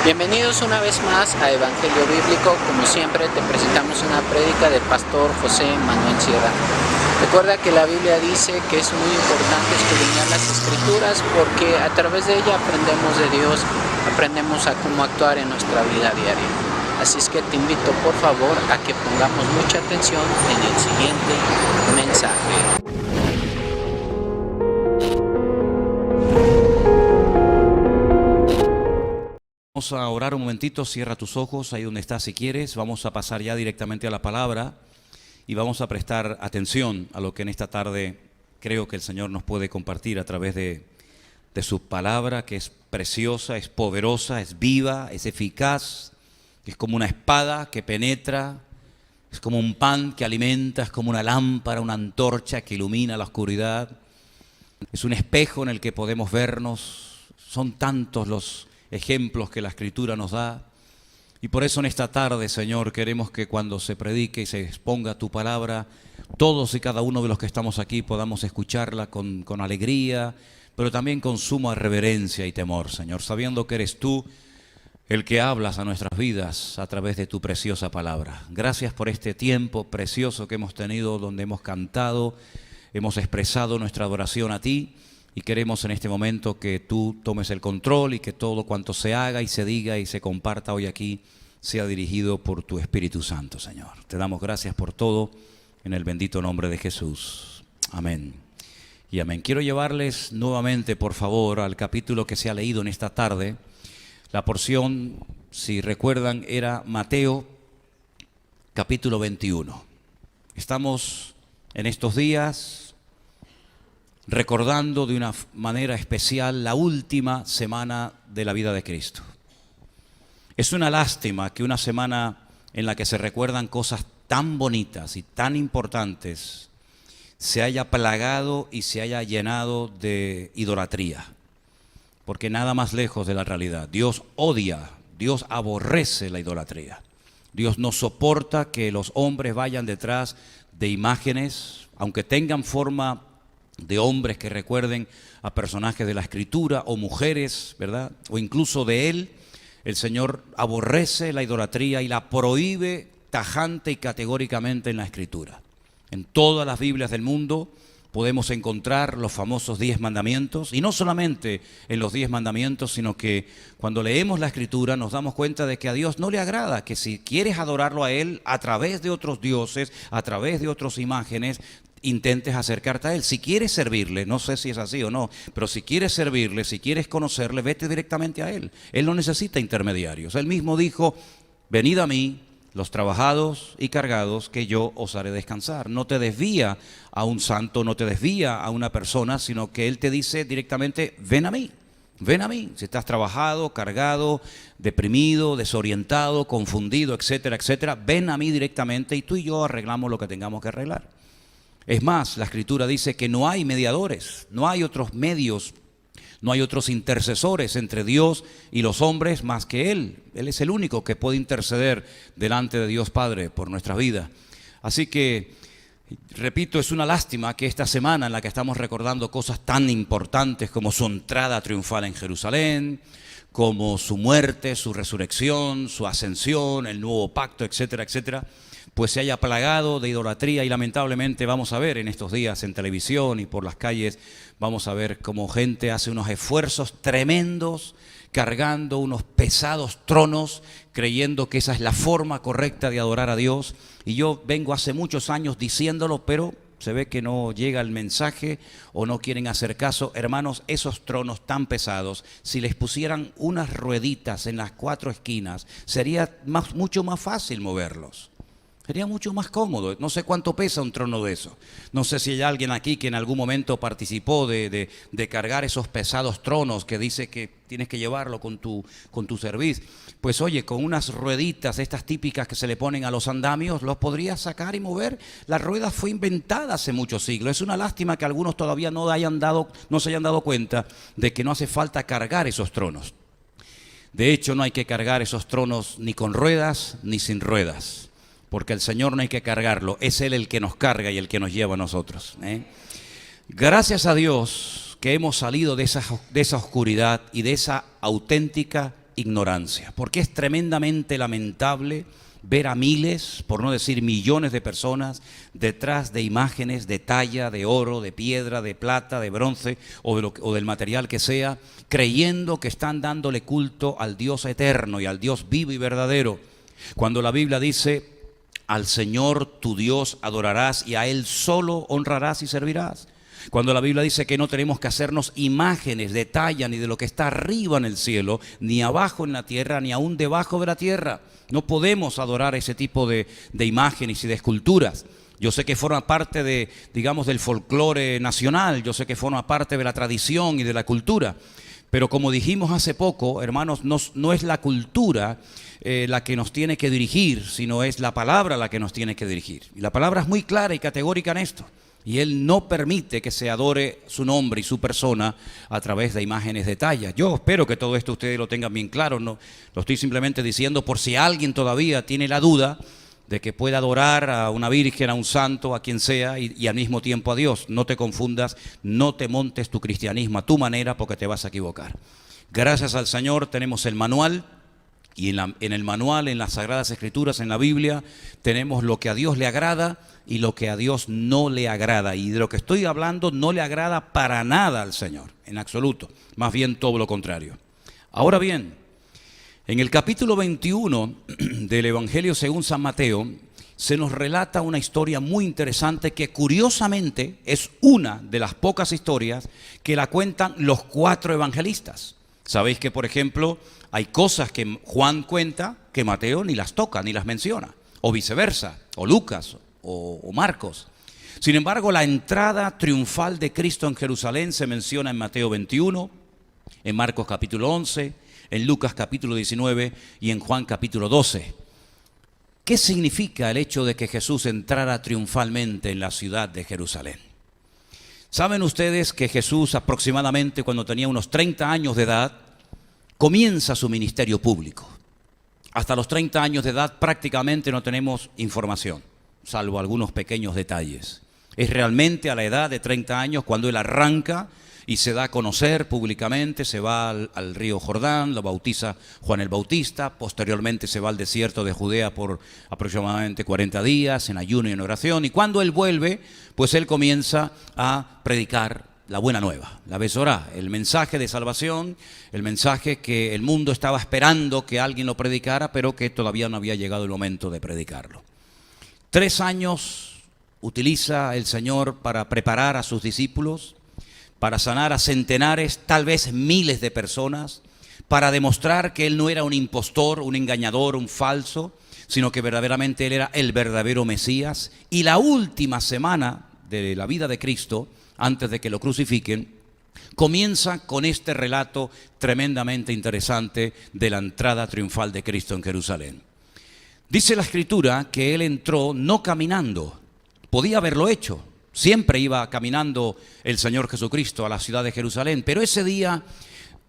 Bienvenidos una vez más a Evangelio Bíblico. Como siempre te presentamos una prédica del pastor José Manuel Sierra. Recuerda que la Biblia dice que es muy importante escudriñar las Escrituras porque a través de ella aprendemos de Dios, aprendemos a cómo actuar en nuestra vida diaria. Así es que te invito por favor a que pongamos mucha atención en el siguiente mensaje. Vamos a orar un momentito, cierra tus ojos ahí donde estás si quieres. Vamos a pasar ya directamente a la palabra y vamos a prestar atención a lo que en esta tarde creo que el Señor nos puede compartir a través de su palabra, que es preciosa, es poderosa, es viva, es eficaz, es como una espada que penetra, es como un pan que alimenta, es como una lámpara, una antorcha que ilumina la oscuridad, es un espejo en el que podemos vernos. Son tantos los ejemplos que la Escritura nos da. Y por eso en esta tarde, Señor, queremos que cuando se predique y se exponga tu palabra, todos y cada uno de los que estamos aquí podamos escucharla con alegría, pero también con suma reverencia y temor, Señor, sabiendo que eres tú el que hablas a nuestras vidas a través de tu preciosa palabra. Gracias por este tiempo precioso que hemos tenido, donde hemos cantado, hemos expresado nuestra adoración a ti. Y queremos en este momento que tú tomes el control y que todo cuanto se haga y se diga y se comparta hoy aquí sea dirigido por tu Espíritu Santo, Señor. Te damos gracias por todo en el bendito nombre de Jesús. Amén y amén. Quiero llevarles nuevamente, por favor, al capítulo que se ha leído en esta tarde. La porción, si recuerdan, era Mateo capítulo 21. Estamos en estos días recordando de una manera especial la última semana de la vida de Cristo. Es una lástima que una semana en la que se recuerdan cosas tan bonitas y tan importantes se haya plagado y se haya llenado de idolatría, porque nada más lejos de la realidad. Dios odia, Dios aborrece la idolatría. Dios no soporta que los hombres vayan detrás de imágenes, aunque tengan forma de hombres que recuerden a personajes de la Escritura o mujeres, ¿verdad? O incluso de Él. El Señor aborrece la idolatría y la prohíbe tajante y categóricamente en la Escritura. En todas las Biblias del mundo podemos encontrar los famosos 10 mandamientos, y no solamente en los 10 mandamientos, sino que cuando leemos la Escritura nos damos cuenta de que a Dios no le agrada que si quieres adorarlo a Él a través de otros dioses, a través de otras imágenes, intentes acercarte a Él. Si quieres servirle, no sé si es así o no, pero si quieres servirle, si quieres conocerle, vete directamente a Él. Él no necesita intermediarios. Él mismo dijo: venid a mí, los trabajados y cargados, que yo os haré descansar. No te desvía a un santo, no te desvía a una persona, sino que Él te dice directamente: ven a mí. Ven a mí, si estás trabajado, cargado, deprimido, desorientado, confundido, etcétera, etcétera, ven a mí directamente y tú y yo arreglamos lo que tengamos que arreglar. Es más, la Escritura dice que no hay mediadores, no hay otros medios, no hay otros intercesores entre Dios y los hombres más que Él. Él es el único que puede interceder delante de Dios Padre por nuestra vida. Así que, repito, es una lástima que esta semana en la que estamos recordando cosas tan importantes como su entrada triunfal en Jerusalén, como su muerte, su resurrección, su ascensión, el nuevo pacto, etcétera, etcétera, pues se haya plagado de idolatría. Y lamentablemente vamos a ver en estos días en televisión y por las calles, vamos a ver cómo gente hace unos esfuerzos tremendos cargando unos pesados tronos, creyendo que esa es la forma correcta de adorar a Dios. Y yo vengo hace muchos años diciéndolo, pero se ve que no llega el mensaje o no quieren hacer caso. Hermanos, esos tronos tan pesados, si les pusieran unas rueditas en las 4 esquinas, sería mucho más fácil moverlos. Sería mucho más cómodo. No sé cuánto pesa un trono de eso. No sé si hay alguien aquí que en algún momento participó de cargar esos pesados tronos que dice que tienes que llevarlo con tu cerviz. Pues oye, con unas rueditas, estas típicas que se le ponen a los andamios, los podrías sacar y mover. La rueda fue inventada hace muchos siglos. Es una lástima que algunos todavía no se hayan dado cuenta de que no hace falta cargar esos tronos. De hecho, no hay que cargar esos tronos ni con ruedas ni sin ruedas, porque el Señor no hay que cargarlo, es Él el que nos carga y el que nos lleva a nosotros. Gracias a Dios que hemos salido de esa oscuridad y de esa auténtica ignorancia, porque es tremendamente lamentable ver a miles, por no decir millones de personas, detrás de imágenes de talla, de oro, de piedra, de plata, de bronce o del material que sea, creyendo que están dándole culto al Dios eterno y al Dios vivo y verdadero. Cuando la Biblia dice: al Señor tu Dios adorarás y a Él solo honrarás y servirás. Cuando la Biblia dice que no tenemos que hacernos imágenes de talla ni de lo que está arriba en el cielo, ni abajo en la tierra, ni aún debajo de la tierra. No podemos adorar ese tipo de imágenes y de esculturas. Yo sé que forma parte de, digamos, del folclore nacional, yo sé que forma parte de la tradición y de la cultura, pero como dijimos hace poco, hermanos, no es la cultura la que nos tiene que dirigir, sino es la palabra la que nos tiene que dirigir. Y la palabra es muy clara y categórica en esto. Y Él no permite que se adore su nombre y su persona a través de imágenes de talla. Yo espero que todo esto ustedes lo tengan bien claro. No, lo estoy simplemente diciendo por si alguien todavía tiene la duda de que pueda adorar a una virgen, a un santo, a quien sea, y al mismo tiempo a Dios. No te confundas, no te montes tu cristianismo a tu manera, porque te vas a equivocar. Gracias al Señor tenemos el manual. Y en el manual, en las Sagradas Escrituras, en la Biblia, tenemos lo que a Dios le agrada y lo que a Dios no le agrada. Y de lo que estoy hablando no le agrada para nada al Señor, en absoluto. Más bien todo lo contrario. Ahora bien, en el capítulo 21 del Evangelio según San Mateo, se nos relata una historia muy interesante que curiosamente es una de las pocas historias que la cuentan los 4 evangelistas. Sabéis que, por ejemplo, hay cosas que Juan cuenta que Mateo ni las toca, ni las menciona, o viceversa, o Lucas, o Marcos. Sin embargo, la entrada triunfal de Cristo en Jerusalén se menciona en Mateo 21, en Marcos capítulo 11, en Lucas capítulo 19 y en Juan capítulo 12. ¿Qué significa el hecho de que Jesús entrara triunfalmente en la ciudad de Jerusalén? ¿Saben ustedes que Jesús aproximadamente cuando tenía unos 30 años de edad, comienza su ministerio público? Hasta los 30 años de edad prácticamente no tenemos información, salvo algunos pequeños detalles. Es realmente a la edad de 30 años cuando él arranca y se da a conocer públicamente, se va al río Jordán, lo bautiza Juan el Bautista, posteriormente se va al desierto de Judea por aproximadamente 40 días en ayuno y en oración, y cuando él vuelve, pues él comienza a predicar la buena nueva, la Besorá, el mensaje de salvación, el mensaje que el mundo estaba esperando que alguien lo predicara, pero que todavía no había llegado el momento de predicarlo. 3 años utiliza el Señor para preparar a sus discípulos, para sanar a centenares, tal vez miles de personas, para demostrar que Él no era un impostor, un engañador, un falso, sino que verdaderamente Él era el verdadero Mesías. Y la última semana de la vida de Cristo, antes de que lo crucifiquen, comienza con este relato tremendamente interesante de la entrada triunfal de Cristo en Jerusalén. Dice la Escritura que Él entró no caminando, podía haberlo hecho. Siempre iba caminando el Señor Jesucristo a la ciudad de Jerusalén, pero ese día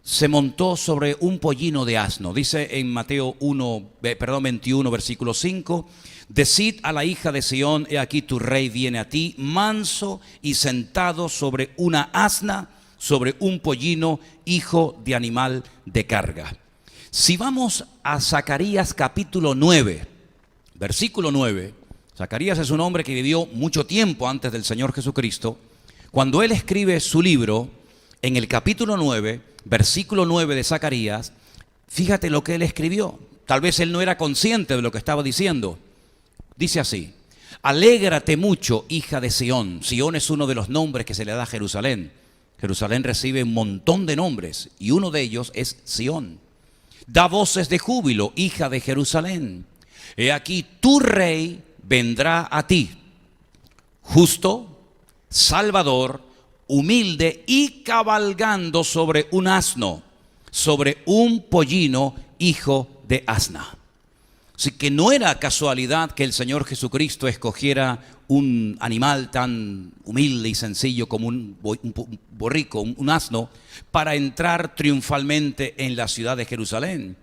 se montó sobre un pollino de asno. Dice en Mateo 21, versículo 5, decid a la hija de Sión, he aquí tu rey viene a ti, manso y sentado sobre una asna, sobre un pollino, hijo de animal de carga. Si vamos a Zacarías capítulo 9, versículo 9, Zacarías es un hombre que vivió mucho tiempo antes del Señor Jesucristo. Cuando él escribe su libro, en el capítulo 9, versículo 9 de Zacarías, fíjate lo que él escribió. Tal vez él no era consciente de lo que estaba diciendo. Dice así: alégrate mucho, hija de Sión. Sión es uno de los nombres que se le da a Jerusalén. Jerusalén recibe un montón de nombres y uno de ellos es Sión. Da voces de júbilo, hija de Jerusalén. He aquí tu rey vendrá a ti, justo, salvador, humilde y cabalgando sobre un asno, sobre un pollino, hijo de asna. Así que no era casualidad que el Señor Jesucristo escogiera un animal tan humilde y sencillo como un borrico, un asno, para entrar triunfalmente en la ciudad de Jerusalén,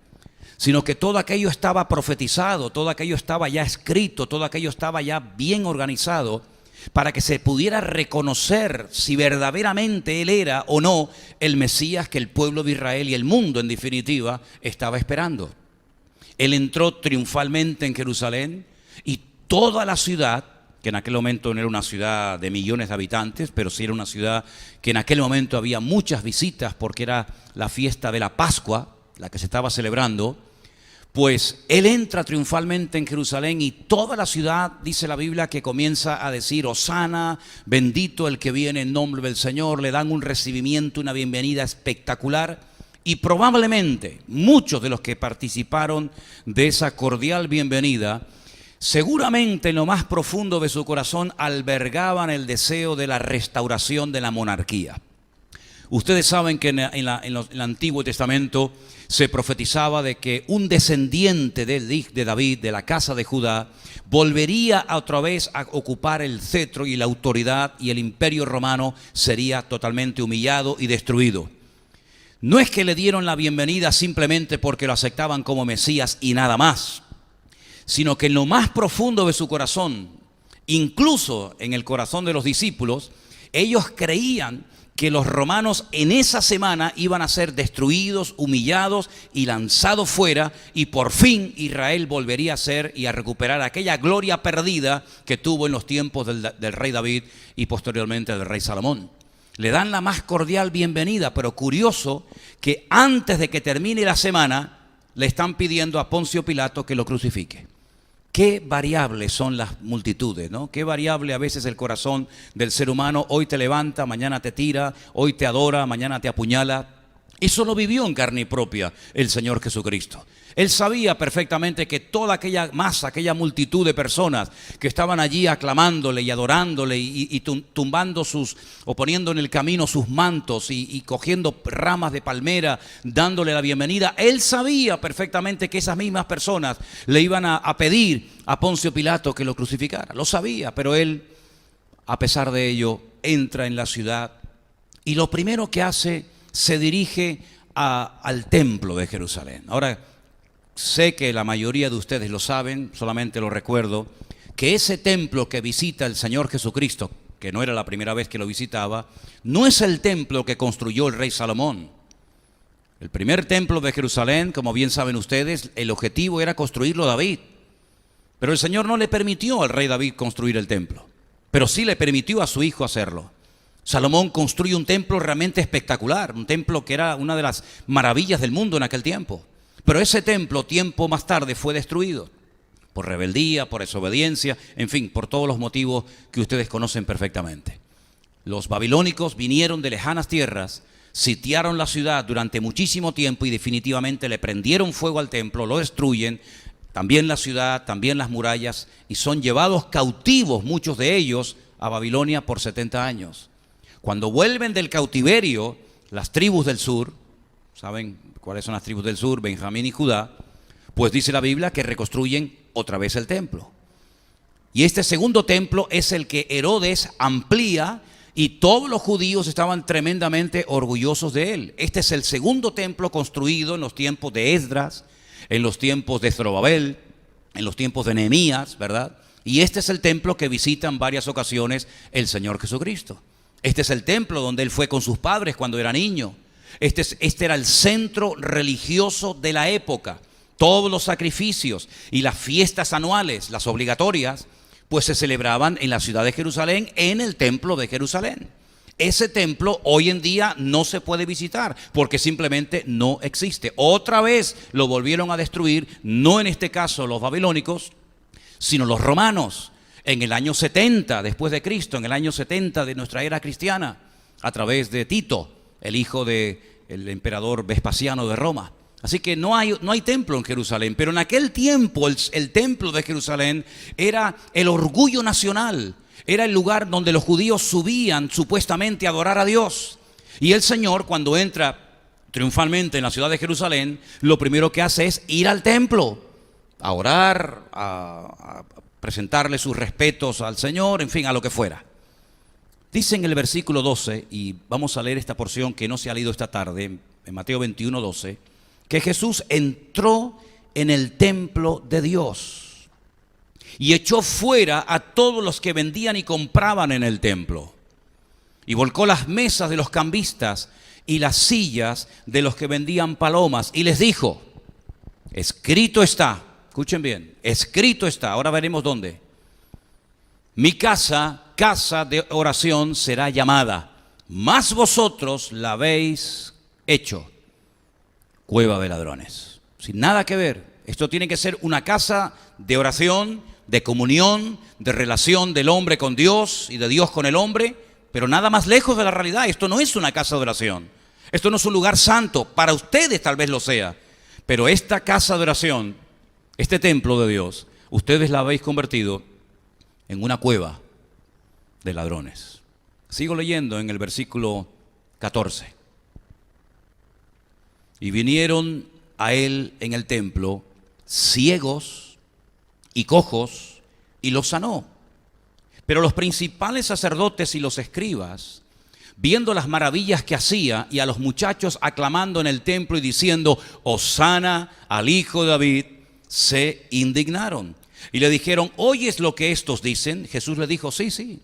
sino que todo aquello estaba profetizado, todo aquello estaba ya escrito, todo aquello estaba ya bien organizado, para que se pudiera reconocer si verdaderamente Él era o no el Mesías que el pueblo de Israel y el mundo en definitiva estaba esperando. Él entró triunfalmente en Jerusalén y toda la ciudad, que en aquel momento no era una ciudad de millones de habitantes, pero sí era una ciudad que en aquel momento había muchas visitas porque era la fiesta de la Pascua, la que se estaba celebrando. Pues Él entra triunfalmente en Jerusalén y toda la ciudad, dice la Biblia, que comienza a decir: Hosana, bendito el que viene en nombre del Señor. Le dan un recibimiento, una bienvenida espectacular. Y probablemente muchos de los que participaron de esa cordial bienvenida, seguramente en lo más profundo de su corazón albergaban el deseo de la restauración de la monarquía. Ustedes saben que en el Antiguo Testamento se profetizaba de que un descendiente de David, de la casa de Judá, volvería otra vez a ocupar el cetro y la autoridad, y el imperio romano sería totalmente humillado y destruido. No es que le dieron la bienvenida simplemente porque lo aceptaban como Mesías y nada más, sino que en lo más profundo de su corazón, incluso en el corazón de los discípulos, ellos creían que los romanos en esa semana iban a ser destruidos, humillados y lanzados fuera, y por fin Israel volvería a ser y a recuperar aquella gloria perdida que tuvo en los tiempos del rey David y posteriormente del rey Salomón. Le dan la más cordial bienvenida, pero curioso que antes de que termine la semana le están pidiendo a Poncio Pilato que lo crucifique. Qué variables son las multitudes, ¿no? Qué variable a veces el corazón del ser humano. Hoy te levanta, mañana te tira, hoy te adora, mañana te apuñala. Eso lo vivió en carne propia el Señor Jesucristo. Él sabía perfectamente que toda aquella masa, aquella multitud de personas que estaban allí aclamándole y adorándole y tumbando o poniendo en el camino sus mantos y cogiendo ramas de palmera, dándole la bienvenida, él sabía perfectamente que esas mismas personas le iban a pedir a Poncio Pilato que lo crucificara. Lo sabía, pero él, a pesar de ello, entra en la ciudad y lo primero que hace, se dirige al templo de Jerusalén. Ahora, sé que la mayoría de ustedes lo saben, solamente lo recuerdo, que ese templo que visita el Señor Jesucristo, que no era la primera vez que lo visitaba, no es el templo que construyó el rey Salomón. El primer templo de Jerusalén, como bien saben ustedes, el objetivo era construirlo David. Pero el Señor no le permitió al rey David construir el templo, pero sí le permitió a su hijo hacerlo. Salomón construye un templo realmente espectacular, un templo que era una de las maravillas del mundo en aquel tiempo. Pero ese templo, tiempo más tarde, fue destruido por rebeldía, por desobediencia, en fin, por todos los motivos que ustedes conocen perfectamente. Los babilónicos vinieron de lejanas tierras, sitiaron la ciudad durante muchísimo tiempo y definitivamente le prendieron fuego al templo, lo destruyen, también la ciudad, también las murallas, y son llevados cautivos, muchos de ellos, a Babilonia por 70 años. Cuando vuelven del cautiverio, las tribus del sur, ¿saben cuáles son las tribus del sur? Benjamín y Judá. Pues dice la Biblia que reconstruyen otra vez el templo. Y este segundo templo es el que Herodes amplía y todos los judíos estaban tremendamente orgullosos de él. Este es el segundo templo construido en los tiempos de Esdras, en los tiempos de Zorobabel, en los tiempos de Nehemías, ¿verdad? Y este es el templo que visita en varias ocasiones el Señor Jesucristo. Este es el templo donde él fue con sus padres cuando era niño. Este era el centro religioso de la época. Todos los sacrificios y las fiestas anuales, las obligatorias, pues se celebraban en la ciudad de Jerusalén, en el templo de Jerusalén. Ese templo hoy en día no se puede visitar porque simplemente no existe. Otra vez lo volvieron a destruir, no en este caso los babilónicos, sino los romanos. En el año 70 después de Cristo, en el año 70 de nuestra era cristiana, a través de Tito, el hijo del emperador Vespasiano de Roma. Así que no hay templo en Jerusalén, pero en aquel tiempo el templo de Jerusalén era el orgullo nacional, era el lugar donde los judíos subían supuestamente a adorar a Dios. Y el Señor, cuando entra triunfalmente en la ciudad de Jerusalén, lo primero que hace es ir al templo, a orar, a presentarle sus respetos al Señor, en fin, a lo que fuera. Dice en el versículo 12, y vamos a leer esta porción que no se ha leído esta tarde, en Mateo 21, 12, que Jesús entró en el templo de Dios y echó fuera a todos los que vendían y compraban en el templo. Y volcó las mesas de los cambistas y las sillas de los que vendían palomas. Y les dijo, escrito está, escuchen bien, escrito está, ahora veremos dónde. Mi casa, casa de oración será llamada, mas vosotros la habéis hecho cueva de ladrones. Sin nada que ver. Esto tiene que ser una casa de oración, de comunión, de relación del hombre con Dios y de Dios con el hombre, pero nada más lejos de la realidad. Esto no es una casa de oración. Esto no es un lugar santo. Para ustedes tal vez lo sea. Pero esta casa de oración, este templo de Dios, ustedes la habéis convertido en una cueva de ladrones. Sigo leyendo en el versículo 14. Y vinieron a él en el templo ciegos y cojos, y los sanó. Pero los principales sacerdotes y los escribas, viendo las maravillas que hacía y a los muchachos aclamando en el templo y diciendo, Hosana al hijo de David, se indignaron. Y le dijeron, ¿oyes lo que estos dicen? Jesús le dijo, sí, sí.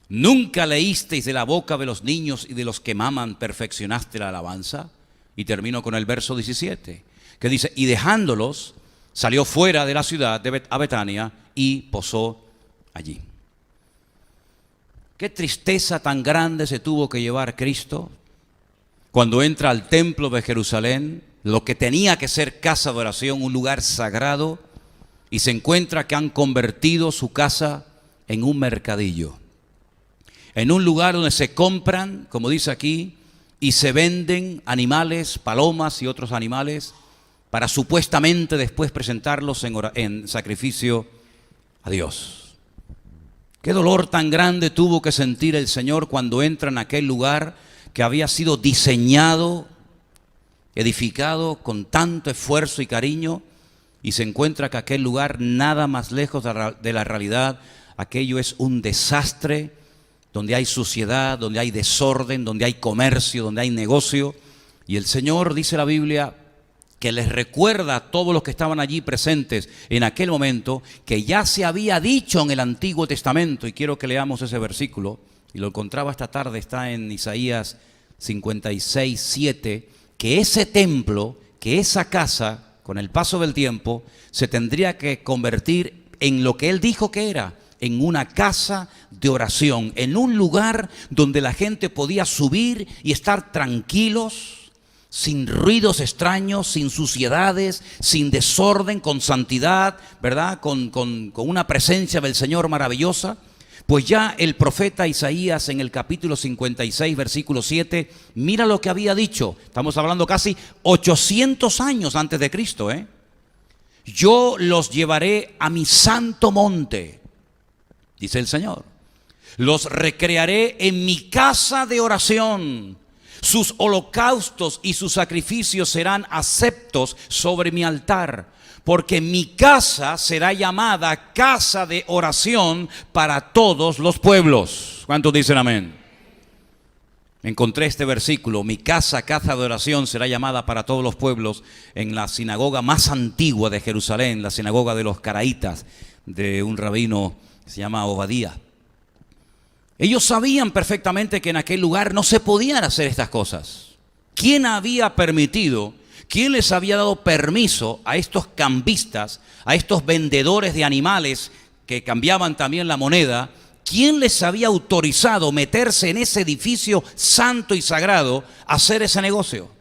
¿Nunca leísteis de la boca de los niños y de los que maman perfeccionaste la alabanza? Y termino con el verso 17, que dice, y dejándolos, salió fuera de la ciudad a Betania y posó allí. Qué tristeza tan grande se tuvo que llevar Cristo cuando entra al templo de Jerusalén, lo que tenía que ser casa de oración, un lugar sagrado, y se encuentra que han convertido su casa en un mercadillo, en un lugar donde se compran, como dice aquí, y se venden animales, palomas y otros animales, para supuestamente después presentarlos en sacrificio a Dios. Qué dolor tan grande tuvo que sentir el Señor cuando entra en aquel lugar que había sido diseñado, edificado con tanto esfuerzo y cariño, y se encuentra que aquel lugar nada más lejos de la realidad. Aquello es un desastre, donde hay suciedad, donde hay desorden, donde hay comercio, donde hay negocio. Y el Señor, dice la Biblia, que les recuerda a todos los que estaban allí presentes en aquel momento, que ya se había dicho en el Antiguo Testamento, y quiero que leamos ese versículo, y lo encontraba esta tarde, está en Isaías 56, 7, que ese templo, que esa casa, con el paso del tiempo, se tendría que convertir en lo que Él dijo que era, en una casa de oración, en un lugar donde la gente podía subir y estar tranquilos, sin ruidos extraños, sin suciedades, sin desorden, con santidad, ¿verdad? Con una presencia del Señor maravillosa. Pues ya el profeta Isaías en el capítulo 56, versículo 7, mira lo que había dicho. Estamos hablando casi 800 años antes de Cristo, ¿eh? Yo los llevaré a mi santo monte, dice el Señor. Los recrearé en mi casa de oración. Sus holocaustos y sus sacrificios serán aceptos sobre mi altar, porque mi casa será llamada casa de oración para todos los pueblos. ¿Cuántos dicen amén? Encontré este versículo, mi casa, casa de oración será llamada para todos los pueblos, en la sinagoga más antigua de Jerusalén, la sinagoga de los Caraítas, de un rabino que se llama Obadía. Ellos sabían perfectamente que en aquel lugar no se podían hacer estas cosas. ¿Quién había permitido, quién les había dado permiso a estos cambistas, a estos vendedores de animales que cambiaban también la moneda? ¿Quién les había autorizado meterse en ese edificio santo y sagrado a hacer ese negocio?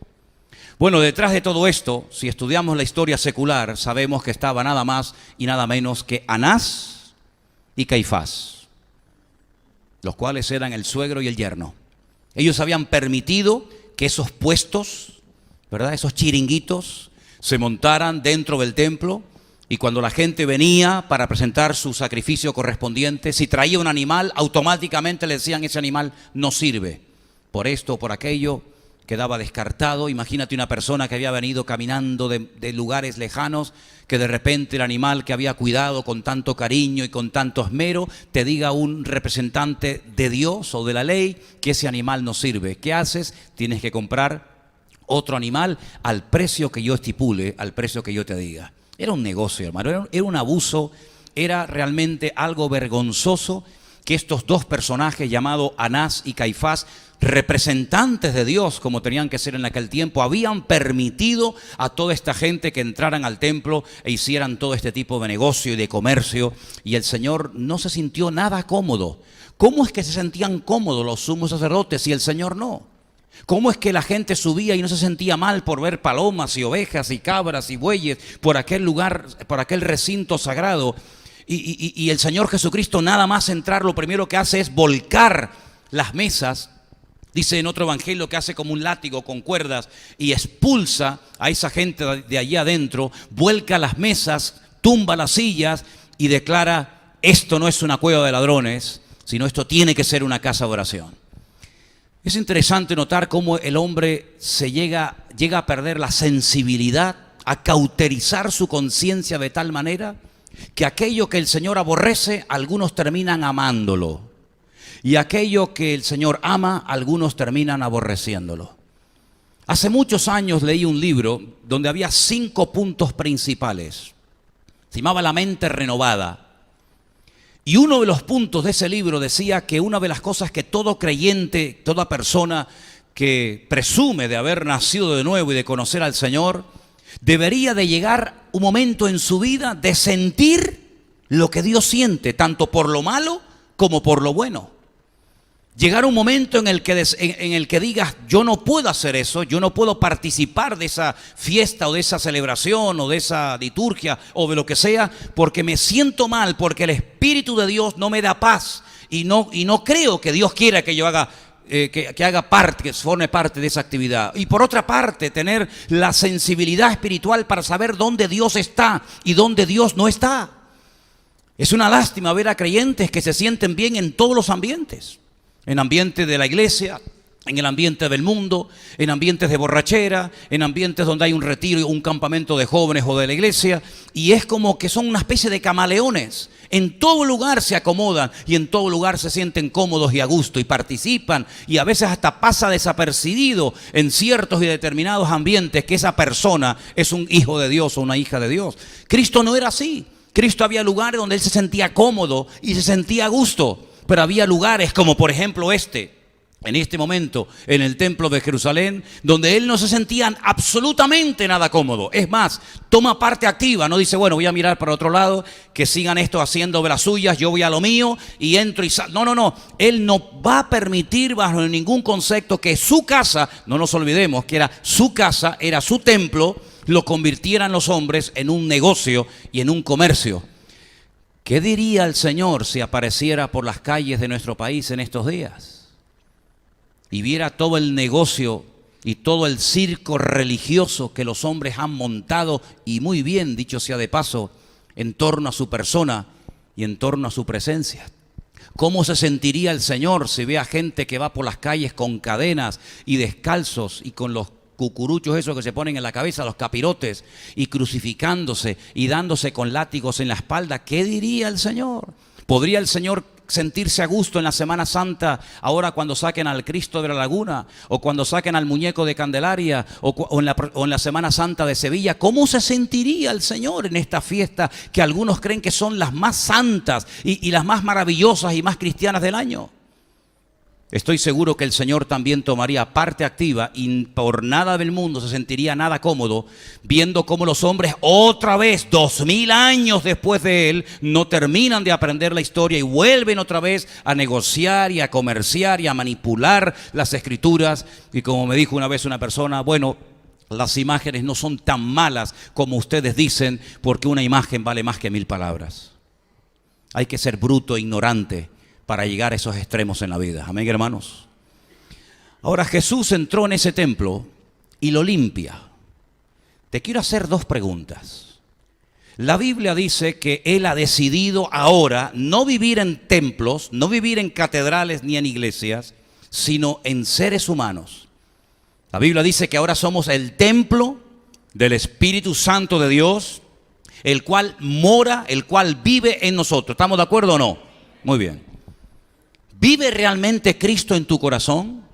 Bueno, detrás de todo esto, si estudiamos la historia secular, sabemos que estaba nada más y nada menos que Anás y Caifás, los cuales eran el suegro y el yerno. Ellos habían permitido que esos puestos, ¿verdad?, esos chiringuitos, se montaran dentro del templo, y cuando la gente venía para presentar su sacrificio correspondiente, si traía un animal, automáticamente le decían: ese animal no sirve, por esto o por aquello, quedaba descartado. Imagínate una persona que había venido caminando de lugares lejanos, que de repente el animal que había cuidado con tanto cariño y con tanto esmero, te diga un representante de Dios o de la ley que ese animal no sirve. ¿Qué haces? Tienes que comprar otro animal al precio que yo estipule, al precio que yo te diga. Era un negocio, hermano, era un abuso era realmente algo vergonzoso que estos dos personajes llamados Anás y Caifás, representantes de Dios como tenían que ser en aquel tiempo, habían permitido a toda esta gente que entraran al templo e hicieran todo este tipo de negocio y de comercio, y el Señor no se sintió nada cómodo. ¿Cómo es que se sentían cómodos los sumos sacerdotes y el Señor no? ¿Cómo es que la gente subía y no se sentía mal por ver palomas y ovejas y cabras y bueyes por aquel lugar, por aquel recinto sagrado? Y el Señor Jesucristo nada más entrar, lo primero que hace es volcar las mesas. Dice en otro evangelio que hace como un látigo con cuerdas y expulsa a esa gente de allí adentro, vuelca las mesas, tumba las sillas y declara: esto no es una cueva de ladrones, sino esto tiene que ser una casa de oración. Es interesante notar cómo el hombre llega a perder la sensibilidad, a cauterizar su conciencia de tal manera que aquello que el Señor aborrece, algunos terminan amándolo. Y aquello que el Señor ama, algunos terminan aborreciéndolo. Hace muchos años leí un libro donde había 5 puntos principales. Se llamaba La mente renovada. Y uno de los puntos de ese libro decía que una de las cosas que todo creyente, toda persona que presume de haber nacido de nuevo y de conocer al Señor, debería de llegar un momento en su vida de sentir lo que Dios siente, tanto por lo malo como por lo bueno. Llegar un momento en el que digas: yo no puedo hacer eso, yo no puedo participar de esa fiesta o de esa celebración o de esa liturgia o de lo que sea, porque me siento mal, porque el Espíritu de Dios no me da paz y no creo que Dios quiera que yo haga que haga parte, que forme parte de esa actividad. Y por otra parte, tener la sensibilidad espiritual para saber dónde Dios está y dónde Dios no está. Es una lástima ver a creyentes que se sienten bien en todos los ambientes. En ambiente de la iglesia, en el ambiente del mundo, en ambientes de borrachera, en ambientes donde hay un retiro, un campamento de jóvenes o de la iglesia, y es como que son una especie de camaleones. En todo lugar se acomodan y en todo lugar se sienten cómodos y a gusto y participan, y a veces hasta pasa desapercibido en ciertos y determinados ambientes que esa persona es un hijo de Dios o una hija de Dios. Cristo no era así. Cristo había lugares donde Él se sentía cómodo y se sentía a gusto. Pero había lugares como por ejemplo en este momento, en el templo de Jerusalén, donde Él no se sentía absolutamente nada cómodo. Es más, toma parte activa, no dice: bueno, voy a mirar para otro lado, que sigan esto haciendo de las suyas, yo voy a lo mío y entro y salgo. No. Él no va a permitir bajo ningún concepto que su casa, no nos olvidemos que era su casa, era su templo, lo convirtieran los hombres en un negocio y en un comercio. ¿Qué diría el Señor si apareciera por las calles de nuestro país en estos días y viera todo el negocio y todo el circo religioso que los hombres han montado, y muy bien, dicho sea de paso, en torno a su persona y en torno a su presencia? ¿Cómo se sentiría el Señor si ve a gente que va por las calles con cadenas y descalzos y con los cucuruchos esos que se ponen en la cabeza, los capirotes, y crucificándose y dándose con látigos en la espalda? ¿Qué diría el Señor? ¿Podría el Señor sentirse a gusto en la Semana Santa ahora cuando saquen al Cristo de la Laguna, o cuando saquen al muñeco de Candelaria, o en la Semana Santa de Sevilla? ¿Cómo se sentiría el Señor en esta fiesta que algunos creen que son las más santas y las más maravillosas y más cristianas del año? Estoy seguro que el Señor también tomaría parte activa y por nada del mundo se sentiría nada cómodo viendo cómo los hombres otra vez, 2000 años después de Él, no terminan de aprender la historia y vuelven otra vez a negociar y a comerciar y a manipular las Escrituras. Y como me dijo una vez una persona: bueno, las imágenes no son tan malas como ustedes dicen, porque una imagen vale más que 1000 palabras. Hay que ser bruto e ignorante para llegar a esos extremos en la vida. Amén, hermanos. Ahora, Jesús entró en ese templo y lo limpia. Te quiero hacer 2 preguntas. La Biblia dice que Él ha decidido ahora no vivir en templos, no vivir en catedrales ni en iglesias, sino en seres humanos. La Biblia dice que ahora somos el templo del Espíritu Santo de Dios, el cual mora, el cual vive en nosotros. ¿Estamos de acuerdo o no? Muy bien. ¿Vive realmente Cristo en tu corazón?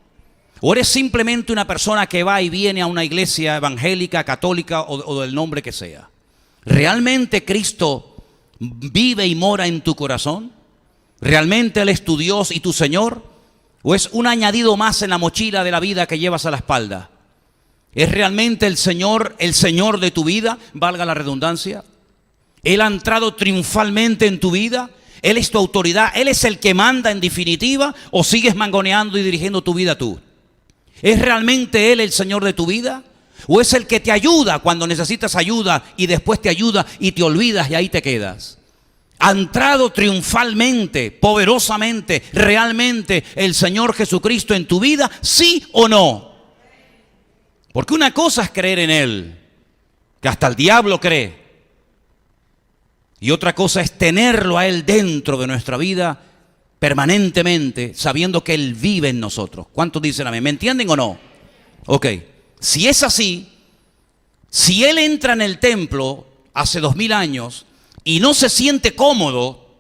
¿O eres simplemente una persona que va y viene a una iglesia evangélica, católica o del nombre que sea? ¿Realmente Cristo vive y mora en tu corazón? ¿Realmente Él es tu Dios y tu Señor? ¿O es un añadido más en la mochila de la vida que llevas a la espalda? ¿Es realmente el Señor de tu vida, valga la redundancia? ¿Él ha entrado triunfalmente en tu vida? ¿Él es tu autoridad? ¿Él es el que manda en definitiva? ¿O sigues mangoneando y dirigiendo tu vida tú? ¿Es realmente Él el Señor de tu vida? ¿O es el que te ayuda cuando necesitas ayuda y después te ayuda y te olvidas y ahí te quedas? ¿Ha entrado triunfalmente, poderosamente, realmente el Señor Jesucristo en tu vida? ¿Sí o no? Porque una cosa es creer en Él, que hasta el diablo cree. Y otra cosa es tenerlo a Él dentro de nuestra vida permanentemente, sabiendo que Él vive en nosotros. ¿Cuántos dicen amén? ¿Me entienden o no? Ok, si es así, si Él entra en el templo hace 2000 años y no se siente cómodo,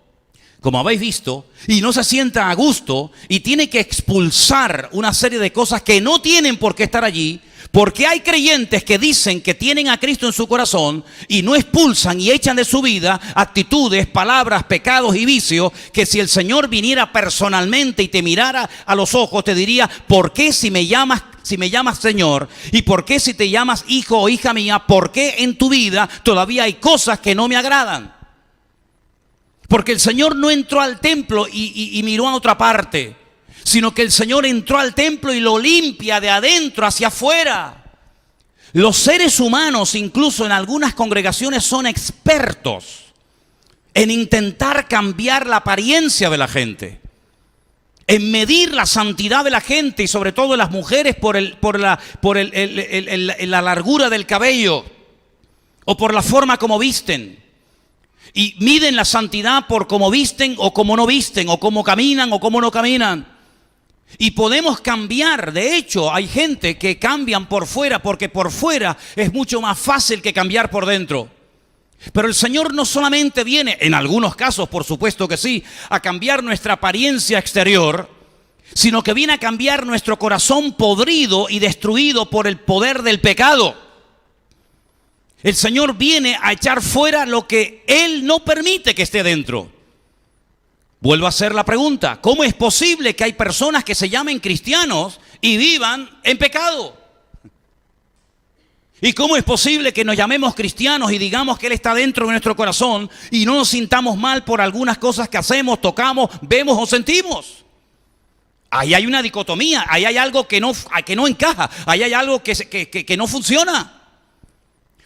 como habéis visto, y no se sienta a gusto, y tiene que expulsar una serie de cosas que no tienen por qué estar allí, porque hay creyentes que dicen que tienen a Cristo en su corazón y no expulsan y echan de su vida actitudes, palabras, pecados y vicios, que si el Señor viniera personalmente y te mirara a los ojos, te diría: ¿por qué si me llamas Señor? ¿Y por qué si te llamas hijo o hija mía? ¿Por qué en tu vida todavía hay cosas que no me agradan? Porque el Señor no entró al templo y miró a otra parte, sino que el Señor entró al templo y lo limpia de adentro hacia afuera. Los seres humanos, incluso en algunas congregaciones, son expertos en intentar cambiar la apariencia de la gente, en medir la santidad de la gente y sobre todo de las mujeres por la largura del cabello o por la forma como visten. Y miden la santidad por cómo visten o cómo no visten, o cómo caminan o cómo no caminan. Y podemos cambiar. De hecho, hay gente que cambian por fuera, porque por fuera es mucho más fácil que cambiar por dentro. Pero el Señor no solamente viene, en algunos casos por supuesto que sí, a cambiar nuestra apariencia exterior, sino que viene a cambiar nuestro corazón podrido y destruido por el poder del pecado. El Señor viene a echar fuera lo que Él no permite que esté dentro. Vuelvo a hacer la pregunta: ¿cómo es posible que hay personas que se llamen cristianos y vivan en pecado? ¿Y cómo es posible que nos llamemos cristianos y digamos que Él está dentro de nuestro corazón y no nos sintamos mal por algunas cosas que hacemos, tocamos, vemos o sentimos? Ahí hay una dicotomía, ahí hay algo que no encaja, ahí hay algo que no funciona.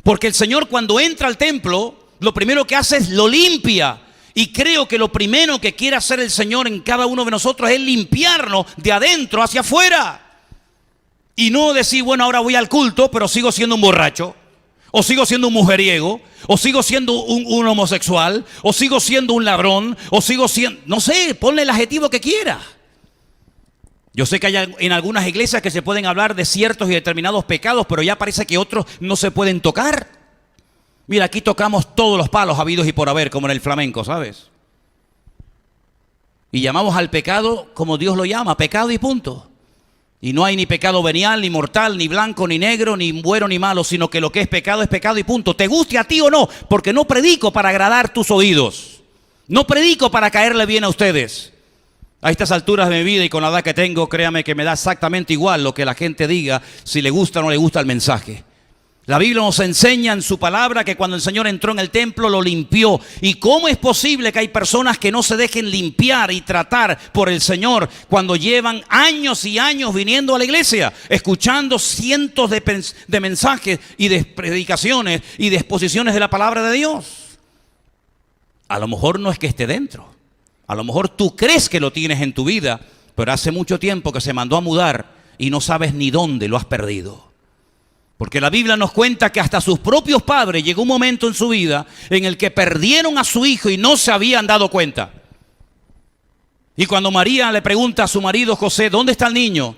Porque el Señor, cuando entra al templo, lo primero que hace es lo limpia. Y creo que lo primero que quiere hacer el Señor en cada uno de nosotros es limpiarnos de adentro hacia afuera. Y no decir: bueno, ahora voy al culto, pero sigo siendo un borracho, o sigo siendo un mujeriego, o sigo siendo un homosexual, o sigo siendo un ladrón, o sigo siendo... No sé, ponle el adjetivo que quiera. Yo sé que hay en algunas iglesias que se pueden hablar de ciertos y determinados pecados, pero ya parece que otros no se pueden tocar. Mira, aquí tocamos todos los palos habidos y por haber, como en el flamenco, ¿sabes? Y llamamos al pecado como Dios lo llama, pecado y punto. Y no hay ni pecado venial, ni mortal, ni blanco, ni negro, ni bueno, ni malo, sino que lo que es pecado y punto. Te guste a ti o no, porque no predico para agradar tus oídos. No predico para caerle bien a ustedes. A estas alturas de mi vida y con la edad que tengo, créame que me da exactamente igual lo que la gente diga, si le gusta o no le gusta el mensaje. La Biblia nos enseña en su palabra que cuando el Señor entró en el templo lo limpió. ¿Y cómo es posible que hay personas que no se dejen limpiar y tratar por el Señor cuando llevan años y años viniendo a la iglesia, escuchando cientos de mensajes y de predicaciones y de exposiciones de la palabra de Dios? A lo mejor no es que esté dentro. A lo mejor tú crees que lo tienes en tu vida, pero hace mucho tiempo que se mandó a mudar y no sabes ni dónde lo has perdido. Porque la Biblia nos cuenta que hasta sus propios padres llegó un momento en su vida en el que perdieron a su hijo y no se habían dado cuenta. Y cuando María le pregunta a su marido José: ¿dónde está el niño?